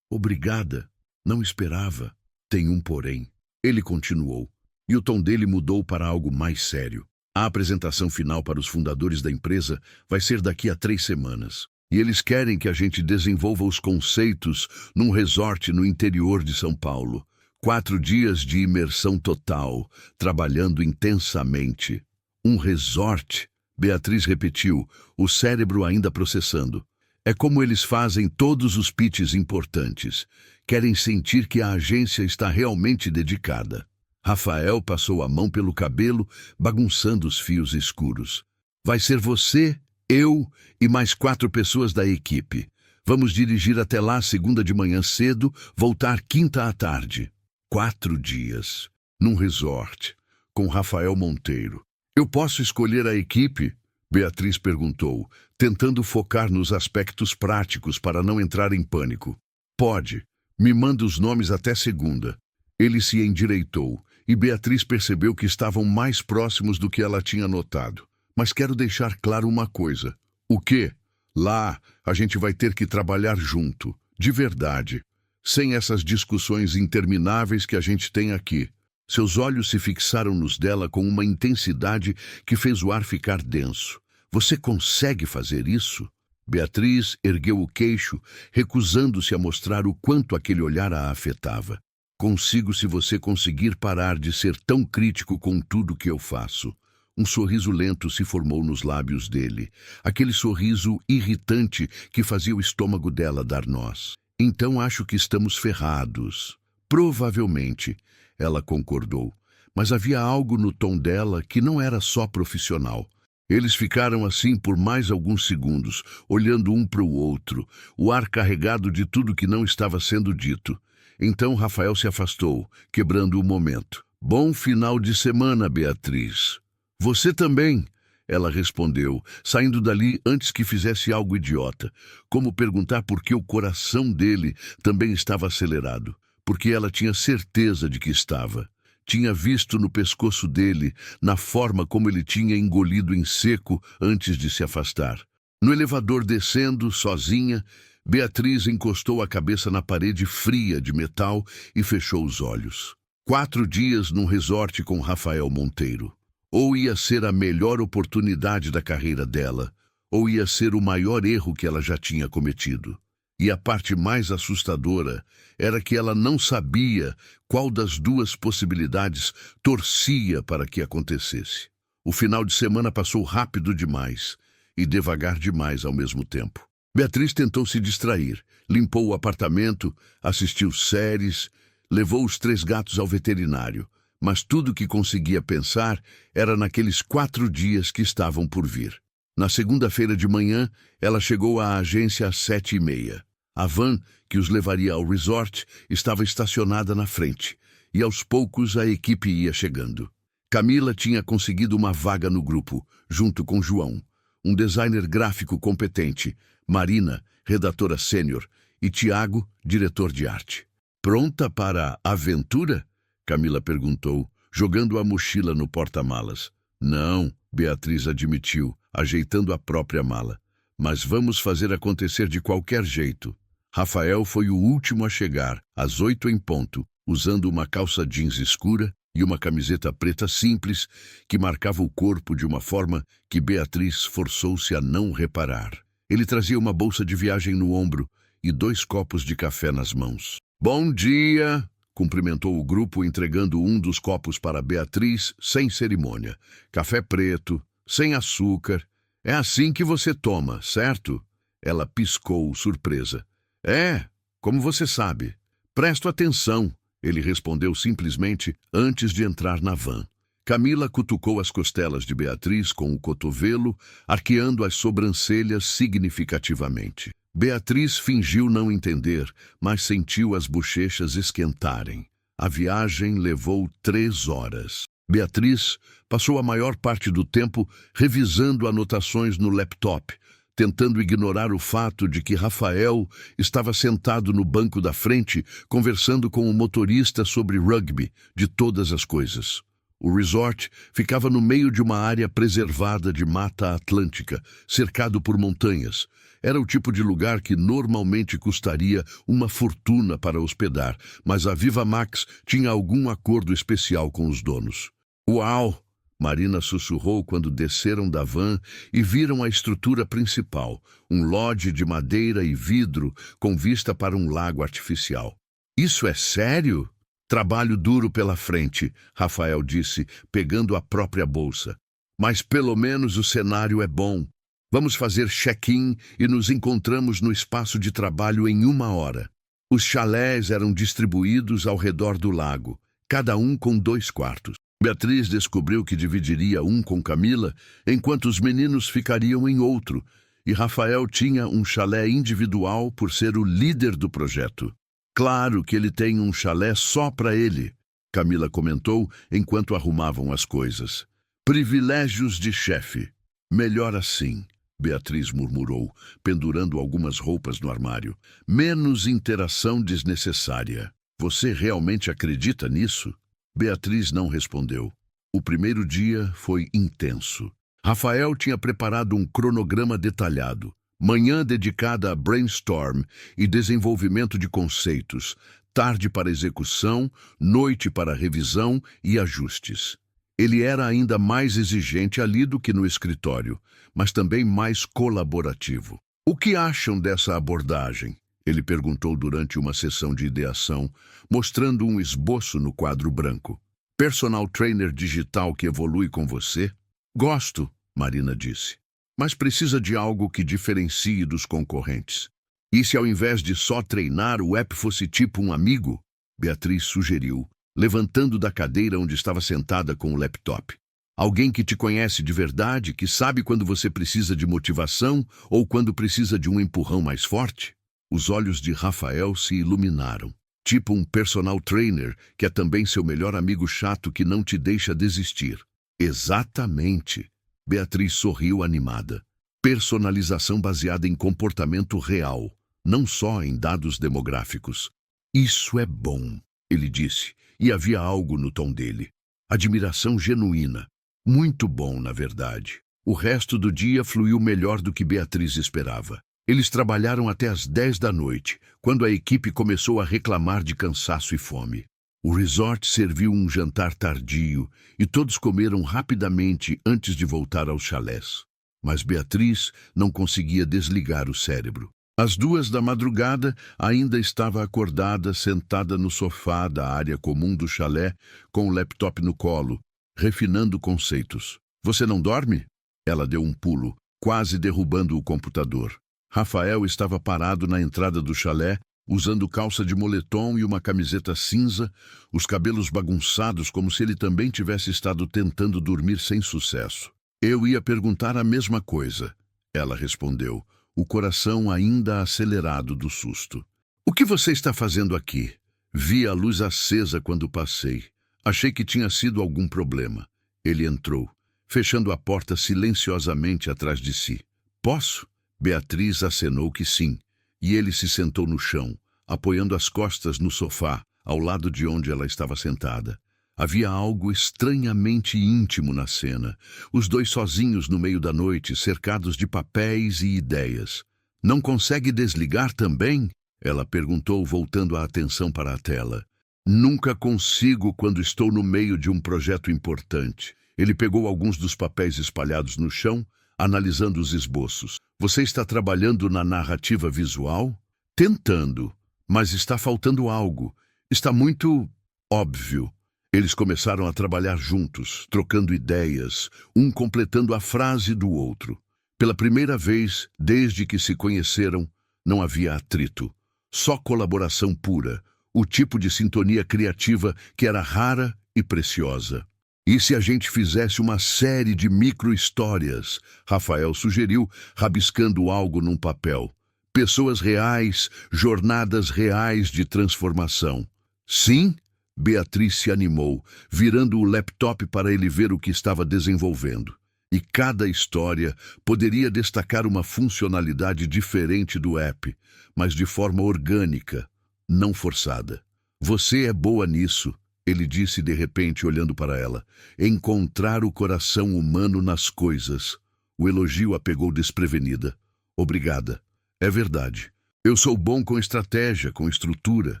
A: Obrigada. Não esperava. Tem um porém. Ele continuou, e o tom dele mudou para algo mais sério. A apresentação final para os fundadores da empresa vai ser daqui a 3 semanas. E eles querem que a gente desenvolva os conceitos num resort no interior de São Paulo. 4 dias de imersão total, trabalhando intensamente. Um resort? Beatriz repetiu, o cérebro ainda processando. É como eles fazem todos os pitches importantes. Querem sentir que a agência está realmente dedicada. Rafael passou a mão pelo cabelo, bagunçando os fios escuros. Vai ser você, eu e mais 4 pessoas da equipe. Vamos dirigir até lá segunda de manhã cedo, voltar quinta à tarde. 4 dias, num resort, com Rafael Monteiro. Eu posso escolher a equipe? Beatriz perguntou, tentando focar nos aspectos práticos para não entrar em pânico. Pode. Me manda os nomes até segunda. Ele se endireitou, e Beatriz percebeu que estavam mais próximos do que ela tinha notado. Mas quero deixar claro uma coisa. O quê? Lá, a gente vai ter que trabalhar junto, de verdade. Sem essas discussões intermináveis que a gente tem aqui. Seus olhos se fixaram nos dela com uma intensidade que fez o ar ficar denso. Você consegue fazer isso? Beatriz ergueu o queixo, recusando-se a mostrar o quanto aquele olhar a afetava. Consigo se você conseguir parar de ser tão crítico com tudo que eu faço. Um sorriso lento se formou nos lábios dele, aquele sorriso irritante que fazia o estômago dela dar nós. Então acho que estamos ferrados. Provavelmente, ela concordou, mas havia algo no tom dela que não era só profissional. Eles ficaram assim por mais alguns segundos, olhando um para o outro, o ar carregado de tudo que não estava sendo dito. Então Rafael se afastou, quebrando o momento. Bom final de semana, Beatriz. Você também, ela respondeu, saindo dali antes que fizesse algo idiota, como perguntar por que o coração dele também estava acelerado, porque ela tinha certeza de que estava. Tinha visto no pescoço dele, na forma como ele tinha engolido em seco antes de se afastar. No elevador descendo, sozinha, Beatriz encostou a cabeça na parede fria de metal e fechou os olhos. 4 dias num resort com Rafael Monteiro. Ou ia ser a melhor oportunidade da carreira dela, ou ia ser o maior erro que ela já tinha cometido. E a parte mais assustadora era que ela não sabia qual das 2 possibilidades torcia para que acontecesse. O final de semana passou rápido demais e devagar demais ao mesmo tempo. Beatriz tentou se distrair, limpou o apartamento, assistiu séries, levou os 3 gatos ao veterinário, mas tudo que conseguia pensar era naqueles 4 dias que estavam por vir. Na segunda-feira de manhã, ela chegou à agência às 7h30. A van, que os levaria ao resort, estava estacionada na frente, e aos poucos a equipe ia chegando. Camila tinha conseguido uma vaga no grupo, junto com João, um designer gráfico competente, Marina, redatora sênior, e Tiago, diretor de arte. Pronta para a aventura? Camila perguntou, jogando a mochila no porta-malas. Não, Beatriz admitiu, ajeitando a própria mala. Mas vamos fazer acontecer de qualquer jeito. Rafael foi o último a chegar, às 8 em ponto, usando uma calça jeans escura e uma camiseta preta simples que marcava o corpo de uma forma que Beatriz forçou-se a não reparar. Ele trazia uma bolsa de viagem no ombro e 2 copos de café nas mãos. Bom dia! Cumprimentou o grupo entregando um dos copos para Beatriz sem cerimônia. Café preto, sem açúcar. É assim que você toma, certo? Ela piscou, surpresa. É, como você sabe. Presto atenção, ele respondeu simplesmente antes de entrar na van. Camila cutucou as costelas de Beatriz com o cotovelo, arqueando as sobrancelhas significativamente. Beatriz fingiu não entender, mas sentiu as bochechas esquentarem. A viagem levou 3 horas. Beatriz passou a maior parte do tempo revisando anotações no laptop, tentando ignorar o fato de que Rafael estava sentado no banco da frente, conversando com o motorista sobre rugby, de todas as coisas. O resort ficava no meio de uma área preservada de Mata Atlântica, cercado por montanhas. Era o tipo de lugar que normalmente custaria uma fortuna para hospedar, mas a Viva Max tinha algum acordo especial com os donos. Uau! Marina sussurrou quando desceram da van e viram a estrutura principal, um lodge de madeira e vidro com vista para um lago artificial. Isso é sério? Trabalho duro pela frente, Rafael disse, pegando a própria bolsa. Mas pelo menos o cenário é bom. Vamos fazer check-in e nos encontramos no espaço de trabalho em 1 hora. Os chalés eram distribuídos ao redor do lago, cada um com 2 quartos. Beatriz descobriu que dividiria um com Camila, enquanto os meninos ficariam em outro, e Rafael tinha um chalé individual por ser o líder do projeto. Claro que ele tem um chalé só para ele, Camila comentou enquanto arrumavam as coisas. Privilégios de chefe. Melhor assim, Beatriz murmurou, pendurando algumas roupas no armário. Menos interação desnecessária. Você realmente acredita nisso? Beatriz não respondeu. O primeiro dia foi intenso. Rafael tinha preparado um cronograma detalhado. Manhã dedicada a brainstorm e desenvolvimento de conceitos, tarde para execução, noite para revisão e ajustes. Ele era ainda mais exigente ali do que no escritório, mas também mais colaborativo. O que acham dessa abordagem? Ele perguntou durante uma sessão de ideação, mostrando um esboço no quadro branco. Personal trainer digital que evolui com você? Gosto, Marina disse. Mas precisa de algo que diferencie dos concorrentes. E se ao invés de só treinar, o app fosse tipo um amigo? Beatriz sugeriu, levantando da cadeira onde estava sentada com o laptop. Alguém que te conhece de verdade, que sabe quando você precisa de motivação ou quando precisa de um empurrão mais forte? Os olhos de Rafael se iluminaram. Tipo um personal trainer, que é também seu melhor amigo chato que não te deixa desistir. Exatamente. Beatriz sorriu animada. Personalização baseada em comportamento real, não só em dados demográficos. Isso é bom, ele disse, e havia algo no tom dele. Admiração genuína. Muito bom, na verdade. O resto do dia fluiu melhor do que Beatriz esperava. Eles trabalharam até às 10 da noite, quando a equipe começou a reclamar de cansaço e fome. O resort serviu um jantar tardio e todos comeram rapidamente antes de voltar aos chalés. Mas Beatriz não conseguia desligar o cérebro. Às 2 da madrugada, ainda estava acordada, sentada no sofá da área comum do chalé, com o laptop no colo, refinando conceitos. Você não dorme? Ela deu um pulo, quase derrubando o computador. Rafael estava parado na entrada do chalé, usando calça de moletom e uma camiseta cinza, os cabelos bagunçados como se ele também tivesse estado tentando dormir sem sucesso. Eu ia perguntar a mesma coisa, ela respondeu, o coração ainda acelerado do susto. O que você está fazendo aqui? Vi a luz acesa quando passei. Achei que tinha sido algum problema. Ele entrou, fechando a porta silenciosamente atrás de si. Posso? Beatriz acenou que sim, e ele se sentou no chão, apoiando as costas no sofá, ao lado de onde ela estava sentada. Havia algo estranhamente íntimo na cena, os dois sozinhos no meio da noite, cercados de papéis e ideias. Não consegue desligar também? Ela perguntou, voltando a atenção para a tela. Nunca consigo quando estou no meio de um projeto importante. Ele pegou alguns dos papéis espalhados no chão, analisando os esboços. Você está trabalhando na narrativa visual? Tentando, mas está faltando algo. Está muito óbvio. Eles começaram a trabalhar juntos, trocando ideias, um completando a frase do outro. Pela primeira vez, desde que se conheceram, não havia atrito. Só colaboração pura, o tipo de sintonia criativa que era rara e preciosa. E se a gente fizesse uma série de micro-histórias? Rafael sugeriu, rabiscando algo num papel. Pessoas reais, jornadas reais de transformação. Sim? Beatriz se animou, virando o laptop para ele ver o que estava desenvolvendo. E cada história poderia destacar uma funcionalidade diferente do app, mas de forma orgânica, não forçada. Você é boa nisso, ele disse de repente olhando para ela. Encontrar o coração humano nas coisas. O elogio a pegou desprevenida. Obrigada. É verdade. Eu sou bom com estratégia, com estrutura,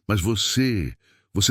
A: mas você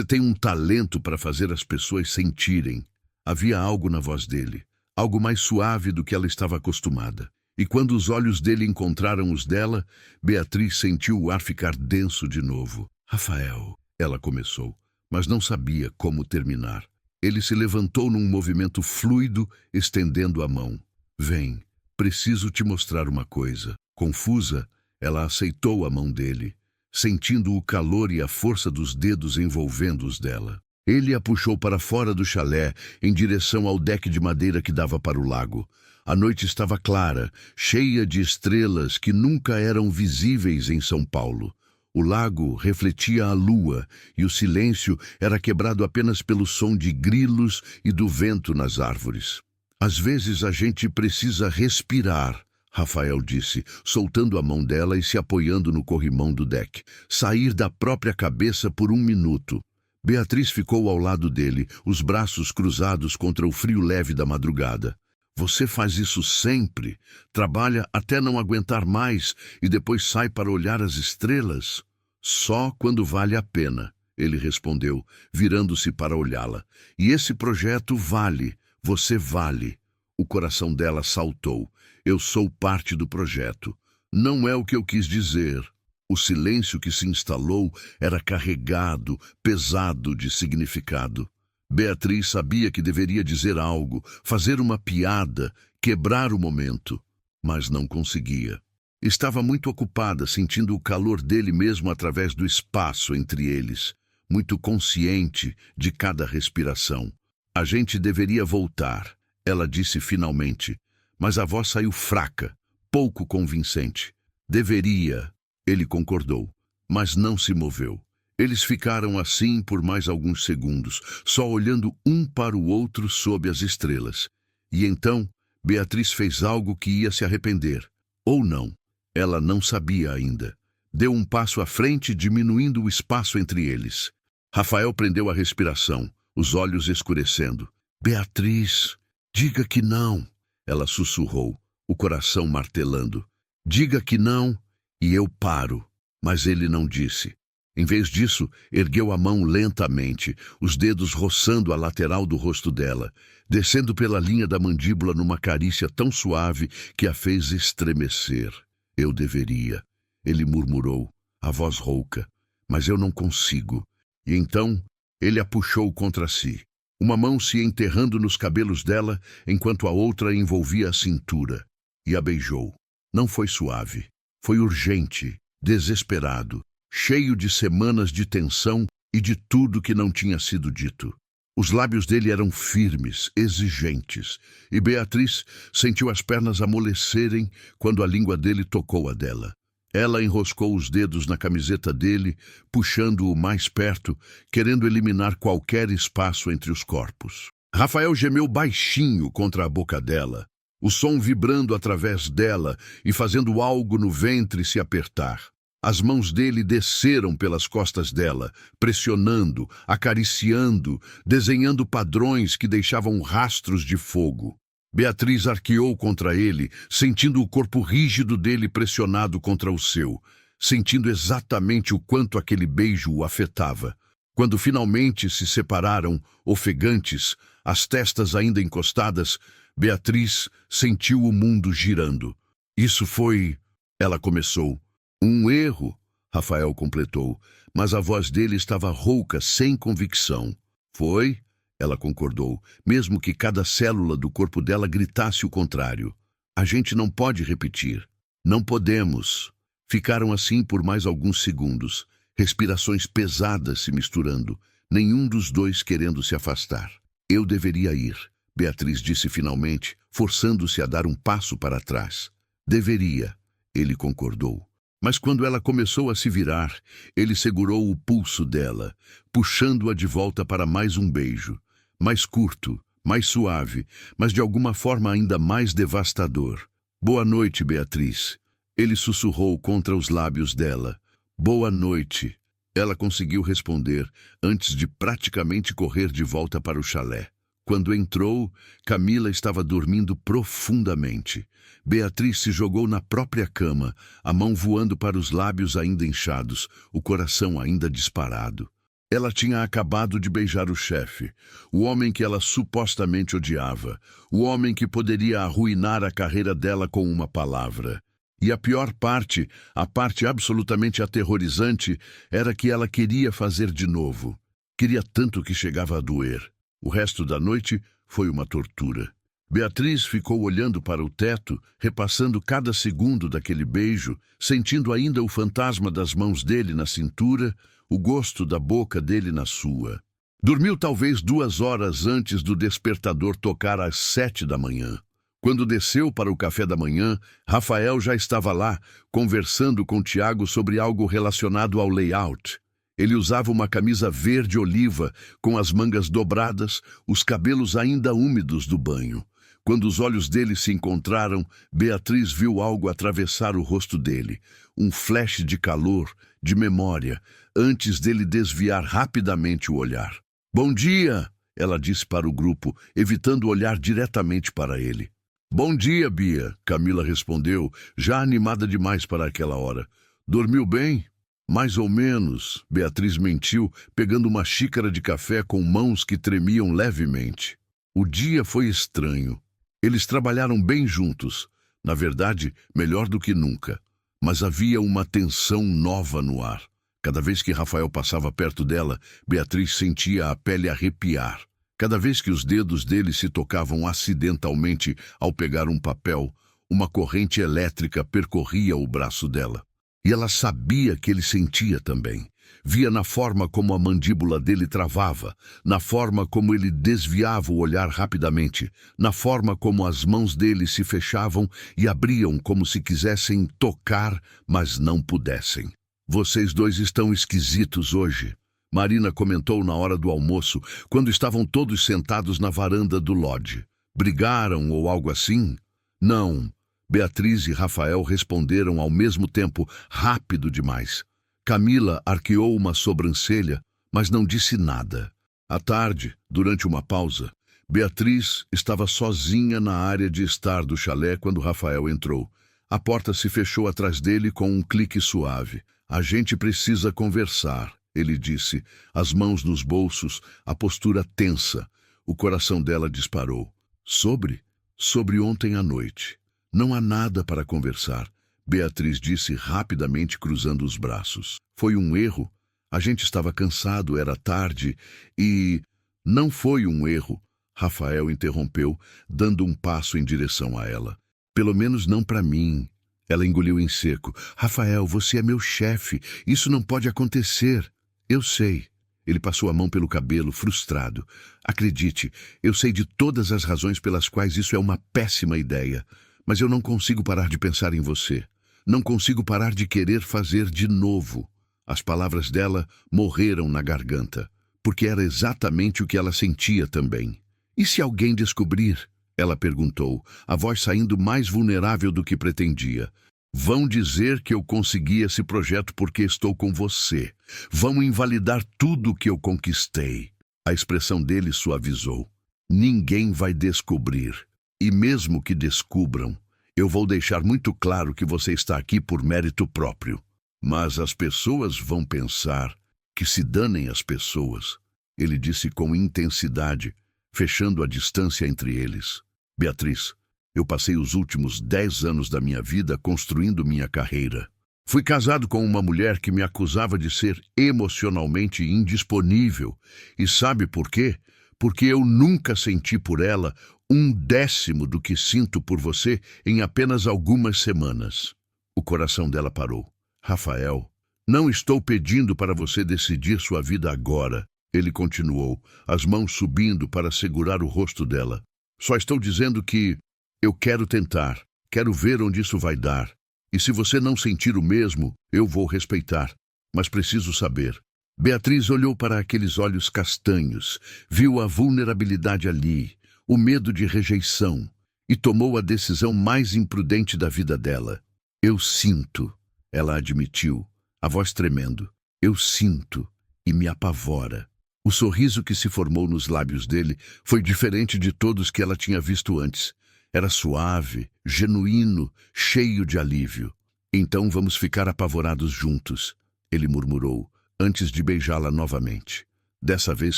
A: tem um talento para fazer as pessoas sentirem. Havia algo na voz dele, algo mais suave do que ela estava acostumada. E quando os olhos dele encontraram os dela, Beatriz sentiu o ar ficar denso de novo. Rafael, ela começou, mas não sabia como terminar. Ele se levantou num movimento fluido, estendendo a mão. Vem, preciso te mostrar uma coisa. Confusa, ela aceitou a mão dele, sentindo o calor e a força dos dedos envolvendo os dela. Ele a puxou para fora do chalé, em direção ao deck de madeira que dava para o lago. A noite estava clara, cheia de estrelas que nunca eram visíveis em São Paulo. O lago refletia a lua e o silêncio era quebrado apenas pelo som de grilos e do vento nas árvores. Às vezes a gente precisa respirar, Rafael disse, soltando a mão dela e se apoiando no corrimão do deck. Sair da própria cabeça por um minuto. Beatriz ficou ao lado dele, os braços cruzados contra o frio leve da madrugada. Você faz isso sempre? Trabalha até não aguentar mais e depois sai para olhar as estrelas? Só quando vale a pena, ele respondeu, virando-se para olhá-la. E esse projeto vale, você vale. O coração dela saltou. Eu sou parte do projeto. Não é o que eu quis dizer. O silêncio que se instalou era carregado, pesado de significado. Beatriz sabia que deveria dizer algo, fazer uma piada, quebrar o momento, mas não conseguia. Estava muito ocupada, sentindo o calor dele mesmo através do espaço entre eles, muito consciente de cada respiração. A gente deveria voltar, ela disse finalmente, mas a voz saiu fraca, pouco convincente. Deveria, ele concordou, mas não se moveu. Eles ficaram assim por mais alguns segundos, só olhando um para o outro sob as estrelas. E então, Beatriz fez algo que ia se arrepender. Ou não. Ela não sabia ainda. Deu um passo à frente, diminuindo o espaço entre eles. Rafael prendeu a respiração, os olhos escurecendo. Beatriz, diga que não. Ela sussurrou, o coração martelando. Diga que não, e eu paro. Mas ele não disse. Em vez disso, ergueu a mão lentamente, os dedos roçando a lateral do rosto dela, descendo pela linha da mandíbula numa carícia tão suave que a fez estremecer. Eu deveria, ele murmurou, a voz rouca, mas eu não consigo. E então, ele a puxou contra si, uma mão se enterrando nos cabelos dela, enquanto a outra envolvia a cintura, e a beijou. Não foi suave, foi urgente, desesperado, cheio de semanas de tensão e de tudo que não tinha sido dito. Os lábios dele eram firmes, exigentes, e Beatriz sentiu as pernas amolecerem quando a língua dele tocou a dela. Ela enroscou os dedos na camiseta dele, puxando-o mais perto, querendo eliminar qualquer espaço entre os corpos. Rafael gemeu baixinho contra a boca dela, o som vibrando através dela e fazendo algo no ventre se apertar. As mãos dele desceram pelas costas dela, pressionando, acariciando, desenhando padrões que deixavam rastros de fogo. Beatriz arqueou contra ele, sentindo o corpo rígido dele pressionado contra o seu, sentindo exatamente o quanto aquele beijo o afetava. Quando finalmente se separaram, ofegantes, as testas ainda encostadas, Beatriz sentiu o mundo girando. Isso foi... Ela começou. Um erro, Rafael completou, mas a voz dele estava rouca, sem convicção. Foi, ela concordou, mesmo que cada célula do corpo dela gritasse o contrário. A gente não pode repetir. Não podemos. Ficaram assim por mais alguns segundos, respirações pesadas se misturando, nenhum dos dois querendo se afastar. Eu deveria ir, Beatriz disse finalmente, forçando-se a dar um passo para trás. Deveria, ele concordou. Mas quando ela começou a se virar, ele segurou o pulso dela, puxando-a de volta para mais um beijo. Mais curto, mais suave, mas de alguma forma ainda mais devastador. Boa noite, Beatriz. Ele sussurrou contra os lábios dela. Boa noite. Ela conseguiu responder antes de praticamente correr de volta para o chalé. Quando entrou, Camila estava dormindo profundamente. Beatriz se jogou na própria cama, a mão voando para os lábios ainda inchados, o coração ainda disparado. Ela tinha acabado de beijar o chefe, o homem que ela supostamente odiava, o homem que poderia arruinar a carreira dela com uma palavra. E a pior parte, a parte absolutamente aterrorizante, era que ela queria fazer de novo. Queria tanto que chegava a doer. O resto da noite foi uma tortura. Beatriz ficou olhando para o teto, repassando cada segundo daquele beijo, sentindo ainda o fantasma das mãos dele na cintura, o gosto da boca dele na sua. Dormiu talvez 2 horas antes do despertador tocar às 7 da manhã. Quando desceu para o café da manhã, Rafael já estava lá, conversando com Tiago sobre algo relacionado ao layout. Ele usava uma camisa verde-oliva, com as mangas dobradas, os cabelos ainda úmidos do banho. Quando os olhos dele se encontraram, Beatriz viu algo atravessar o rosto dele. Um flash de calor, de memória, antes dele desviar rapidamente o olhar. Bom dia, ela disse para o grupo, evitando olhar diretamente para ele. Bom dia, Bia, Camila respondeu, já animada demais para aquela hora. Dormiu bem? Mais ou menos, Beatriz mentiu, pegando uma xícara de café com mãos que tremiam levemente. O dia foi estranho. Eles trabalharam bem juntos, na verdade, melhor do que nunca. Mas havia uma tensão nova no ar. Cada vez que Rafael passava perto dela, Beatriz sentia a pele arrepiar. Cada vez que os dedos dele se tocavam acidentalmente ao pegar um papel, uma corrente elétrica percorria o braço dela. E ela sabia que ele sentia também. Via na forma como a mandíbula dele travava, na forma como ele desviava o olhar rapidamente, na forma como as mãos dele se fechavam e abriam como se quisessem tocar, mas não pudessem. Vocês dois estão esquisitos hoje, Marina comentou na hora do almoço, quando estavam todos sentados na varanda do lodge. Brigaram ou algo assim? Não. Beatriz e Rafael responderam ao mesmo tempo, rápido demais. Camila arqueou uma sobrancelha, mas não disse nada. À tarde, durante uma pausa, Beatriz estava sozinha na área de estar do chalé quando Rafael entrou. A porta se fechou atrás dele com um clique suave. A gente precisa conversar, ele disse, as mãos nos bolsos, a postura tensa. O coração dela disparou. Sobre ontem à noite. Não há nada para conversar, Beatriz disse rapidamente cruzando os braços. Foi um erro. A gente estava cansado, era tarde e... Não foi um erro, Rafael interrompeu, dando um passo em direção a ela. Pelo menos não para mim. Ela engoliu em seco. Rafael, você é meu chefe. Isso não pode acontecer. Eu sei. Ele passou a mão pelo cabelo, frustrado. Acredite, eu sei de todas as razões pelas quais isso é uma péssima ideia. Mas eu não consigo parar de pensar em você. Não consigo parar de querer fazer de novo. As palavras dela morreram na garganta, porque era exatamente o que ela sentia também. E se alguém descobrir? Ela perguntou, a voz saindo mais vulnerável do que pretendia. Vão dizer que eu consegui esse projeto porque estou com você. Vão invalidar tudo o que eu conquistei. A expressão dele suavizou. Ninguém vai descobrir. E mesmo que descubram, eu vou deixar muito claro que você está aqui por mérito próprio. Mas as pessoas vão pensar que se danem as pessoas. Ele disse com intensidade, fechando a distância entre eles. Beatriz, eu passei os últimos 10 anos da minha vida construindo minha carreira. Fui casado com uma mulher que me acusava de ser emocionalmente indisponível. E sabe por quê? Porque eu nunca senti por ela 1/10 do que sinto por você em apenas algumas semanas. O coração dela parou. Rafael, não estou pedindo para você decidir sua vida agora. Ele continuou, as mãos subindo para segurar o rosto dela. Só estou dizendo que eu quero tentar, quero ver onde isso vai dar. E se você não sentir o mesmo, eu vou respeitar. Mas preciso saber. Beatriz olhou para aqueles olhos castanhos, viu a vulnerabilidade ali, o medo de rejeição, e tomou a decisão mais imprudente da vida dela. Eu sinto, ela admitiu, a voz tremendo. Eu sinto e me apavora. O sorriso que se formou nos lábios dele foi diferente de todos que ela tinha visto antes. Era suave, genuíno, cheio de alívio. Então vamos ficar apavorados juntos, ele murmurou, antes de beijá-la novamente. Dessa vez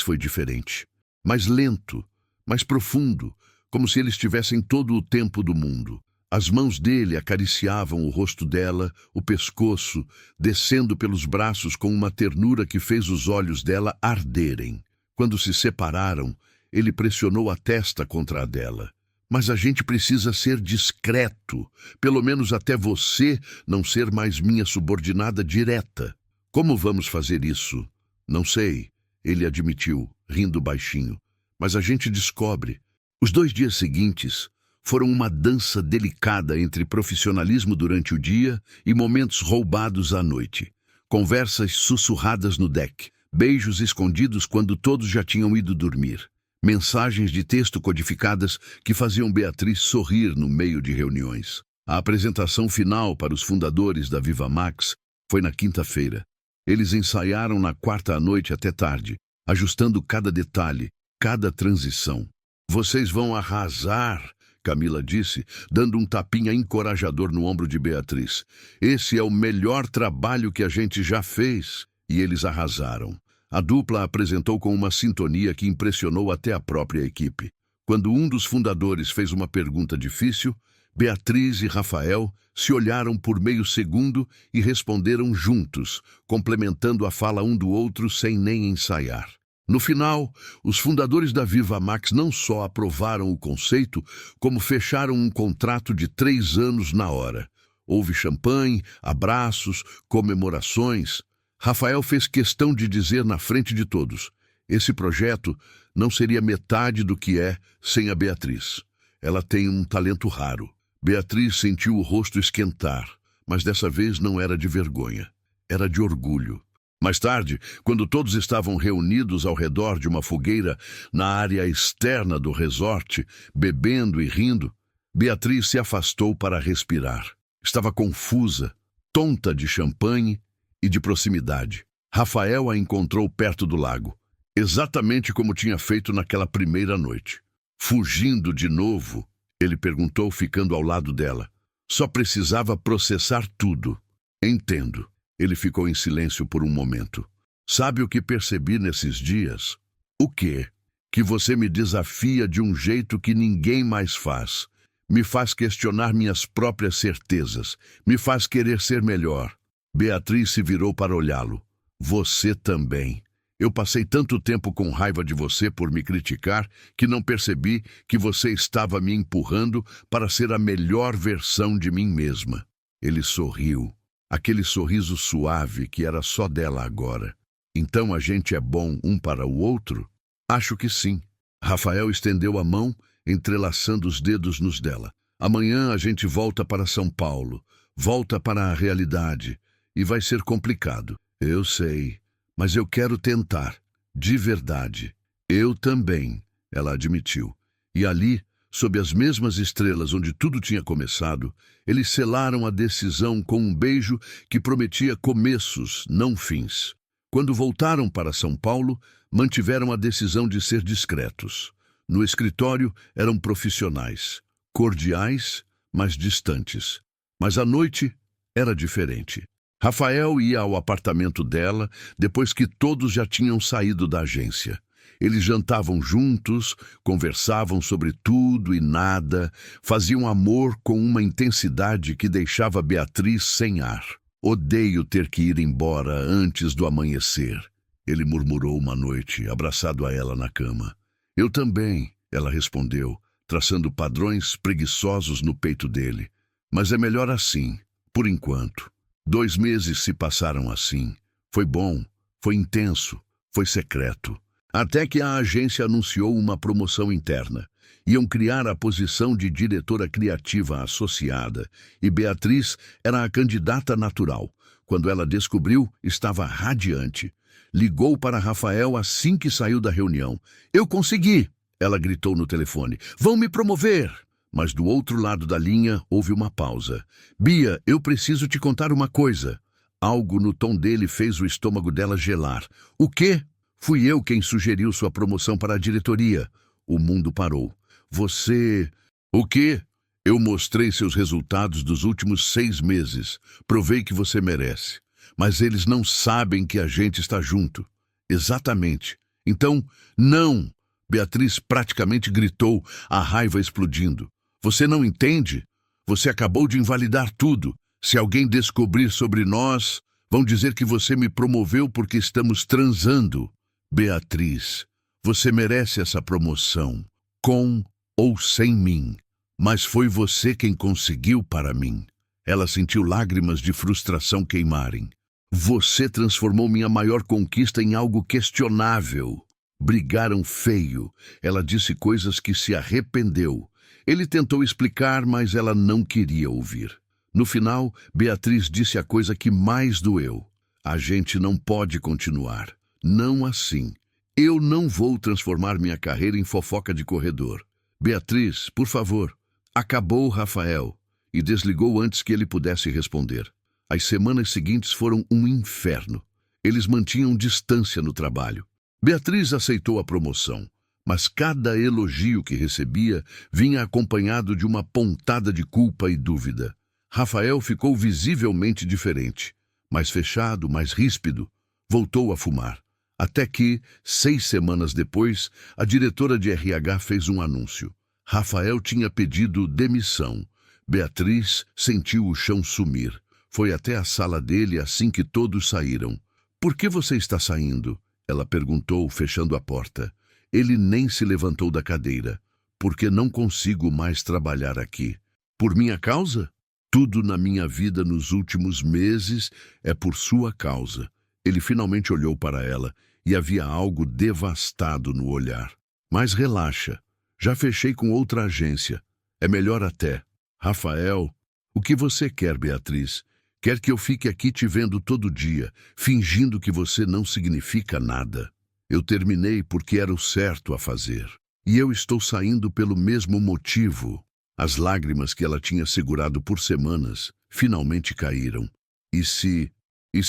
A: foi diferente. Mais lento, mais profundo, como se eles tivessem todo o tempo do mundo. As mãos dele acariciavam o rosto dela, o pescoço, descendo pelos braços com uma ternura que fez os olhos dela arderem. Quando se separaram, ele pressionou a testa contra a dela. Mas a gente precisa ser discreto, pelo menos até você não ser mais minha subordinada direta. Como vamos fazer isso? Não sei, ele admitiu, rindo baixinho. Mas a gente descobre. Os 2 dias seguintes foram uma dança delicada entre profissionalismo durante o dia e momentos roubados à noite. Conversas sussurradas no deck, beijos escondidos quando todos já tinham ido dormir. Mensagens de texto codificadas que faziam Beatriz sorrir no meio de reuniões. A apresentação final para os fundadores da Viva Max foi na quinta-feira. Eles ensaiaram na quarta à noite até tarde, ajustando cada detalhe, cada transição. Vocês vão arrasar, Camila disse, dando um tapinha encorajador no ombro de Beatriz. Esse é o melhor trabalho que a gente já fez. E eles arrasaram. A dupla apresentou com uma sintonia que impressionou até a própria equipe. Quando um dos fundadores fez uma pergunta difícil, Beatriz e Rafael se olharam por meio segundo e responderam juntos, complementando a fala um do outro sem nem ensaiar. No final, os fundadores da Viva Max não só aprovaram o conceito, como fecharam um contrato de 3 anos na hora. Houve champanhe, abraços, comemorações. Rafael fez questão de dizer na frente de todos, esse projeto não seria metade do que é sem a Beatriz. Ela tem um talento raro. Beatriz sentiu o rosto esquentar, mas dessa vez não era de vergonha, era de orgulho. Mais tarde, quando todos estavam reunidos ao redor de uma fogueira na área externa do resort, bebendo e rindo, Beatriz se afastou para respirar. Estava confusa, tonta de champanhe e de proximidade. Rafael a encontrou perto do lago, exatamente como tinha feito naquela primeira noite. Fugindo de novo, ele perguntou, ficando ao lado dela. Só precisava processar tudo. Entendo. Ele ficou em silêncio por um momento. Sabe o que percebi nesses dias? O quê? Que você me desafia de um jeito que ninguém mais faz. Me faz questionar minhas próprias certezas. Me faz querer ser melhor. Beatriz se virou para olhá-lo. Você também. Eu passei tanto tempo com raiva de você por me criticar que não percebi que você estava me empurrando para ser a melhor versão de mim mesma. Ele sorriu. Aquele sorriso suave que era só dela agora. Então a gente é bom um para o outro? Acho que sim. Rafael estendeu a mão, entrelaçando os dedos nos dela. Amanhã a gente volta para São Paulo. Volta para a realidade. E vai ser complicado. Eu sei. Mas eu quero tentar. De verdade. Eu também. ela admitiu. E ali, sob as mesmas estrelas onde tudo tinha começado, eles selaram a decisão com um beijo que prometia começos, não fins. Quando voltaram para São Paulo, mantiveram a decisão de ser discretos. No escritório, eram profissionais, cordiais, mas distantes. Mas à noite, era diferente. Rafael ia ao apartamento dela depois que todos já tinham saído da agência. Eles jantavam juntos, conversavam sobre tudo e nada, faziam amor com uma intensidade que deixava Beatriz sem ar. Odeio ter que ir embora antes do amanhecer, ele murmurou uma noite, abraçado a ela na cama. Eu também, ela respondeu, traçando padrões preguiçosos no peito dele. Mas é melhor assim, por enquanto. 2 meses se passaram assim. Foi bom, foi intenso, foi secreto. Até que a agência anunciou uma promoção interna. Iam criar a posição de diretora criativa associada, e Beatriz era a candidata natural. Quando ela descobriu, estava radiante. Ligou para Rafael assim que saiu da reunião. Eu consegui! Ela gritou no telefone. Vão me promover! Mas do outro lado da linha houve uma pausa. Bia, eu preciso te contar uma coisa. Algo no tom dele fez o estômago dela gelar. O quê? Fui eu quem sugeriu sua promoção para a diretoria. O mundo parou. Você... O quê? Eu mostrei seus resultados dos últimos 6 meses. Provei que você merece. Mas eles não sabem que a gente está junto. Exatamente. Então, não! Beatriz praticamente gritou, a raiva explodindo. Você não entende? Você acabou de invalidar tudo. Se alguém descobrir sobre nós, vão dizer que você me promoveu porque estamos transando. Beatriz, você merece essa promoção, com ou sem mim. Mas foi você quem conseguiu para mim. Ela sentiu lágrimas de frustração queimarem. Você transformou minha maior conquista em algo questionável. Brigaram feio. Ela disse coisas que se arrependeu. Ele tentou explicar, mas ela não queria ouvir. No final, Beatriz disse a coisa que mais doeu. A gente não pode continuar. Não assim. Eu não vou transformar minha carreira em fofoca de corredor. Beatriz, por favor. Acabou, Rafael. E desligou antes que ele pudesse responder. As semanas seguintes foram um inferno. Eles mantinham distância no trabalho. Beatriz aceitou a promoção, mas cada elogio que recebia vinha acompanhado de uma pontada de culpa e dúvida. Rafael ficou visivelmente diferente, mais fechado, mais ríspido. Voltou a fumar. Até que, 6 semanas depois, a diretora de RH fez um anúncio. Rafael tinha pedido demissão. Beatriz sentiu o chão sumir. Foi até a sala dele assim que todos saíram. Por que você está saindo? Ela perguntou, fechando a porta. Ele nem se levantou da cadeira. Porque não consigo mais trabalhar aqui. Por minha causa? Tudo na minha vida nos últimos meses é por sua causa. Ele finalmente olhou para ela e havia algo devastado no olhar. Mas relaxa. Já fechei com outra agência. É melhor até. Rafael, o que você quer, Beatriz? Quer que eu fique aqui te vendo todo dia, fingindo que você não significa nada. Eu terminei porque era o certo a fazer. E eu estou saindo pelo mesmo motivo. As lágrimas que ela tinha segurado por semanas finalmente caíram. E se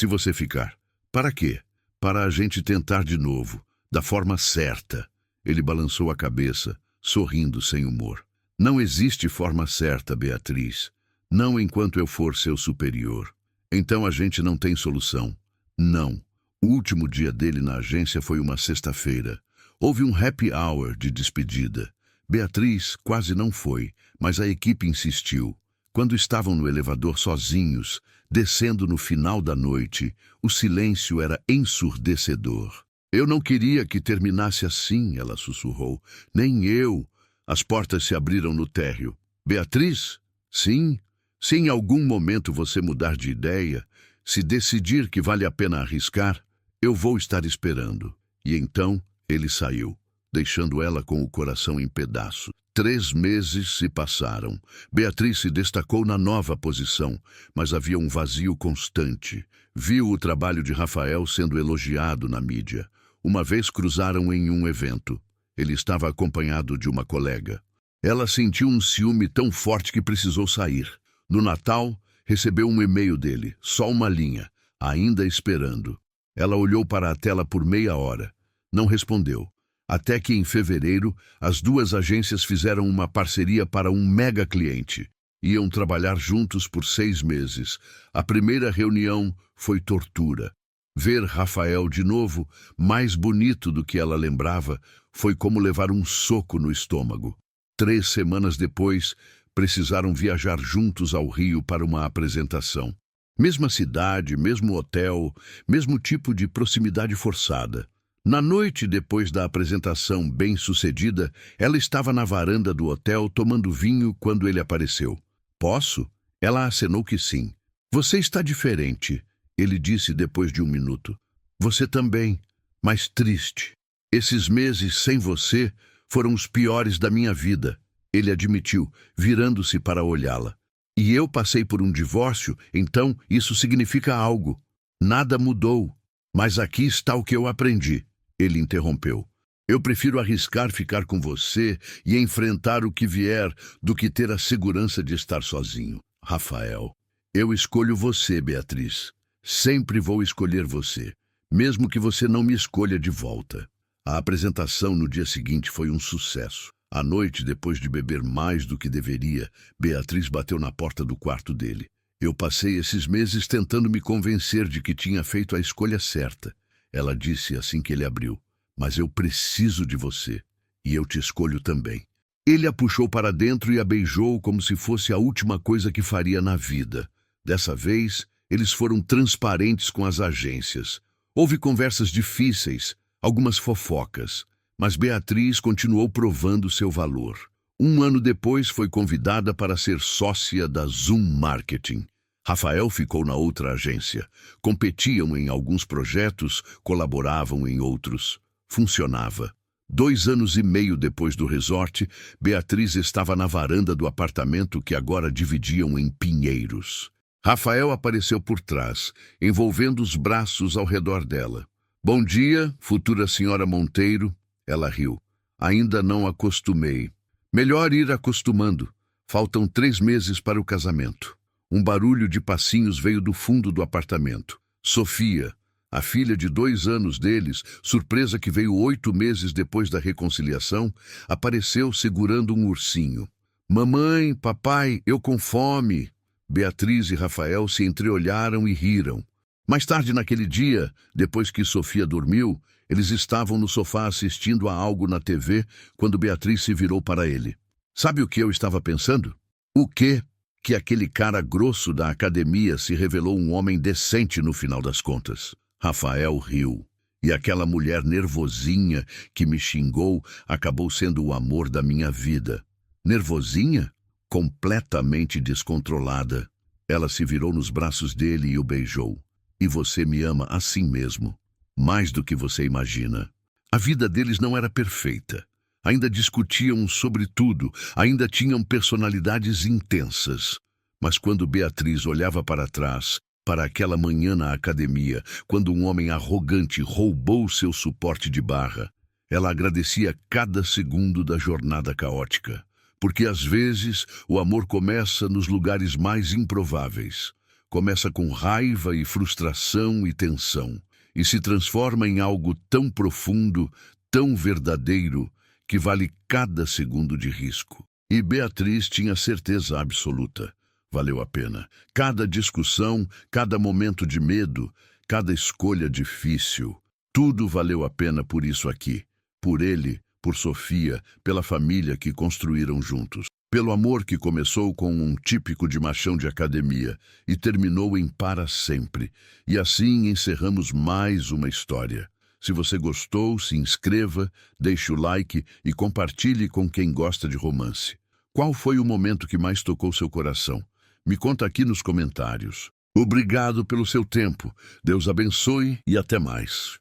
A: você ficar? Para quê? Para a gente tentar de novo, da forma certa. Ele balançou a cabeça, sorrindo sem humor. Não existe forma certa, Beatriz. Não enquanto eu for seu superior. Então a gente não tem solução. Não. O último dia dele na agência foi uma sexta-feira. Houve um happy hour de despedida. Beatriz quase não foi, mas a equipe insistiu. Quando estavam no elevador sozinhos, descendo no final da noite, o silêncio era ensurdecedor. Eu não queria que terminasse assim, ela sussurrou. Nem eu. As portas se abriram no térreo. Beatriz? Sim. Se em algum momento você mudar de ideia, se decidir que vale a pena arriscar, eu vou estar esperando. E então ele saiu, deixando ela com o coração em pedaços. 3 meses se passaram. Beatriz se destacou na nova posição, mas havia um vazio constante. Viu o trabalho de Rafael sendo elogiado na mídia. Uma vez cruzaram em um evento. Ele estava acompanhado de uma colega. Ela sentiu um ciúme tão forte que precisou sair. No Natal, recebeu um e-mail dele, só uma linha, ainda esperando. Ela olhou para a tela por meia hora. Não respondeu. Até que, em fevereiro, as duas agências fizeram uma parceria para um mega cliente. Iam trabalhar juntos por 6 meses. A primeira reunião foi tortura. Ver Rafael de novo, mais bonito do que ela lembrava, foi como levar um soco no estômago. 3 semanas depois, precisaram viajar juntos ao Rio para uma apresentação. Mesma cidade, mesmo hotel, mesmo tipo de proximidade forçada. Na noite depois da apresentação bem-sucedida, ela estava na varanda do hotel tomando vinho quando ele apareceu. Posso? Ela acenou que sim. Você está diferente, ele disse depois de 1 minuto. Você também, mas triste. Esses meses sem você foram os piores da minha vida, ele admitiu, virando-se para olhá-la. E eu passei por um divórcio, então isso significa algo. Nada mudou, mas aqui está o que eu aprendi, ele interrompeu. Eu prefiro arriscar ficar com você e enfrentar o que vier do que ter a segurança de estar sozinho. Rafael, eu escolho você, Beatriz. Sempre vou escolher você, mesmo que você não me escolha de volta. A apresentação no dia seguinte foi um sucesso. À noite, depois de beber mais do que deveria, Beatriz bateu na porta do quarto dele. Eu passei esses meses tentando me convencer de que tinha feito a escolha certa. Ela disse assim que ele abriu. Mas eu preciso de você, e eu te escolho também. Ele a puxou para dentro e a beijou como se fosse a última coisa que faria na vida. Dessa vez, eles foram transparentes com as agências. Houve conversas difíceis, algumas fofocas, mas Beatriz continuou provando seu valor. 1 ano depois, foi convidada para ser sócia da Zoom Marketing. Rafael ficou na outra agência. Competiam em alguns projetos, colaboravam em outros. Funcionava. 2 anos e meio depois do resort, Beatriz estava na varanda do apartamento que agora dividiam em Pinheiros. Rafael apareceu por trás, envolvendo os braços ao redor dela. Bom dia, futura senhora Monteiro. Ela riu. Ainda não acostumei. Melhor ir acostumando. Faltam 3 meses para o casamento. Um barulho de passinhos veio do fundo do apartamento. Sofia, a filha de 2 anos deles, surpresa que veio 8 meses depois da reconciliação, apareceu segurando um ursinho. Mamãe, papai, eu com fome. Beatriz e Rafael se entreolharam e riram. Mais tarde naquele dia, depois que Sofia dormiu, eles estavam no sofá assistindo a algo na TV quando Beatriz se virou para ele. Sabe o que eu estava pensando? O quê? Que aquele cara grosso da academia se revelou um homem decente no final das contas. Rafael riu. E aquela mulher nervosinha que me xingou acabou sendo o amor da minha vida. Nervosinha? Completamente descontrolada. Ela se virou nos braços dele e o beijou. E você me ama assim mesmo. Mais do que você imagina. A vida deles não era perfeita. Ainda discutiam sobre tudo, ainda tinham personalidades intensas. Mas quando Beatriz olhava para trás, para aquela manhã na academia, quando um homem arrogante roubou seu suporte de barra, ela agradecia cada segundo da jornada caótica. Porque às vezes o amor começa nos lugares mais improváveis. Começa com raiva e frustração e tensão. E se transforma em algo tão profundo, tão verdadeiro, que vale cada segundo de risco. E Beatriz tinha certeza absoluta. Valeu a pena. Cada discussão, cada momento de medo, cada escolha difícil. Tudo valeu a pena por isso aqui. Por ele, por Sofia, pela família que construíram juntos. Pelo amor que começou com um típico de machão de academia e terminou em para sempre. E assim encerramos mais uma história. Se você gostou, se inscreva, deixe o like e compartilhe com quem gosta de romance. Qual foi o momento que mais tocou seu coração? Me conta aqui nos comentários. Obrigado pelo seu tempo. Deus abençoe e até mais.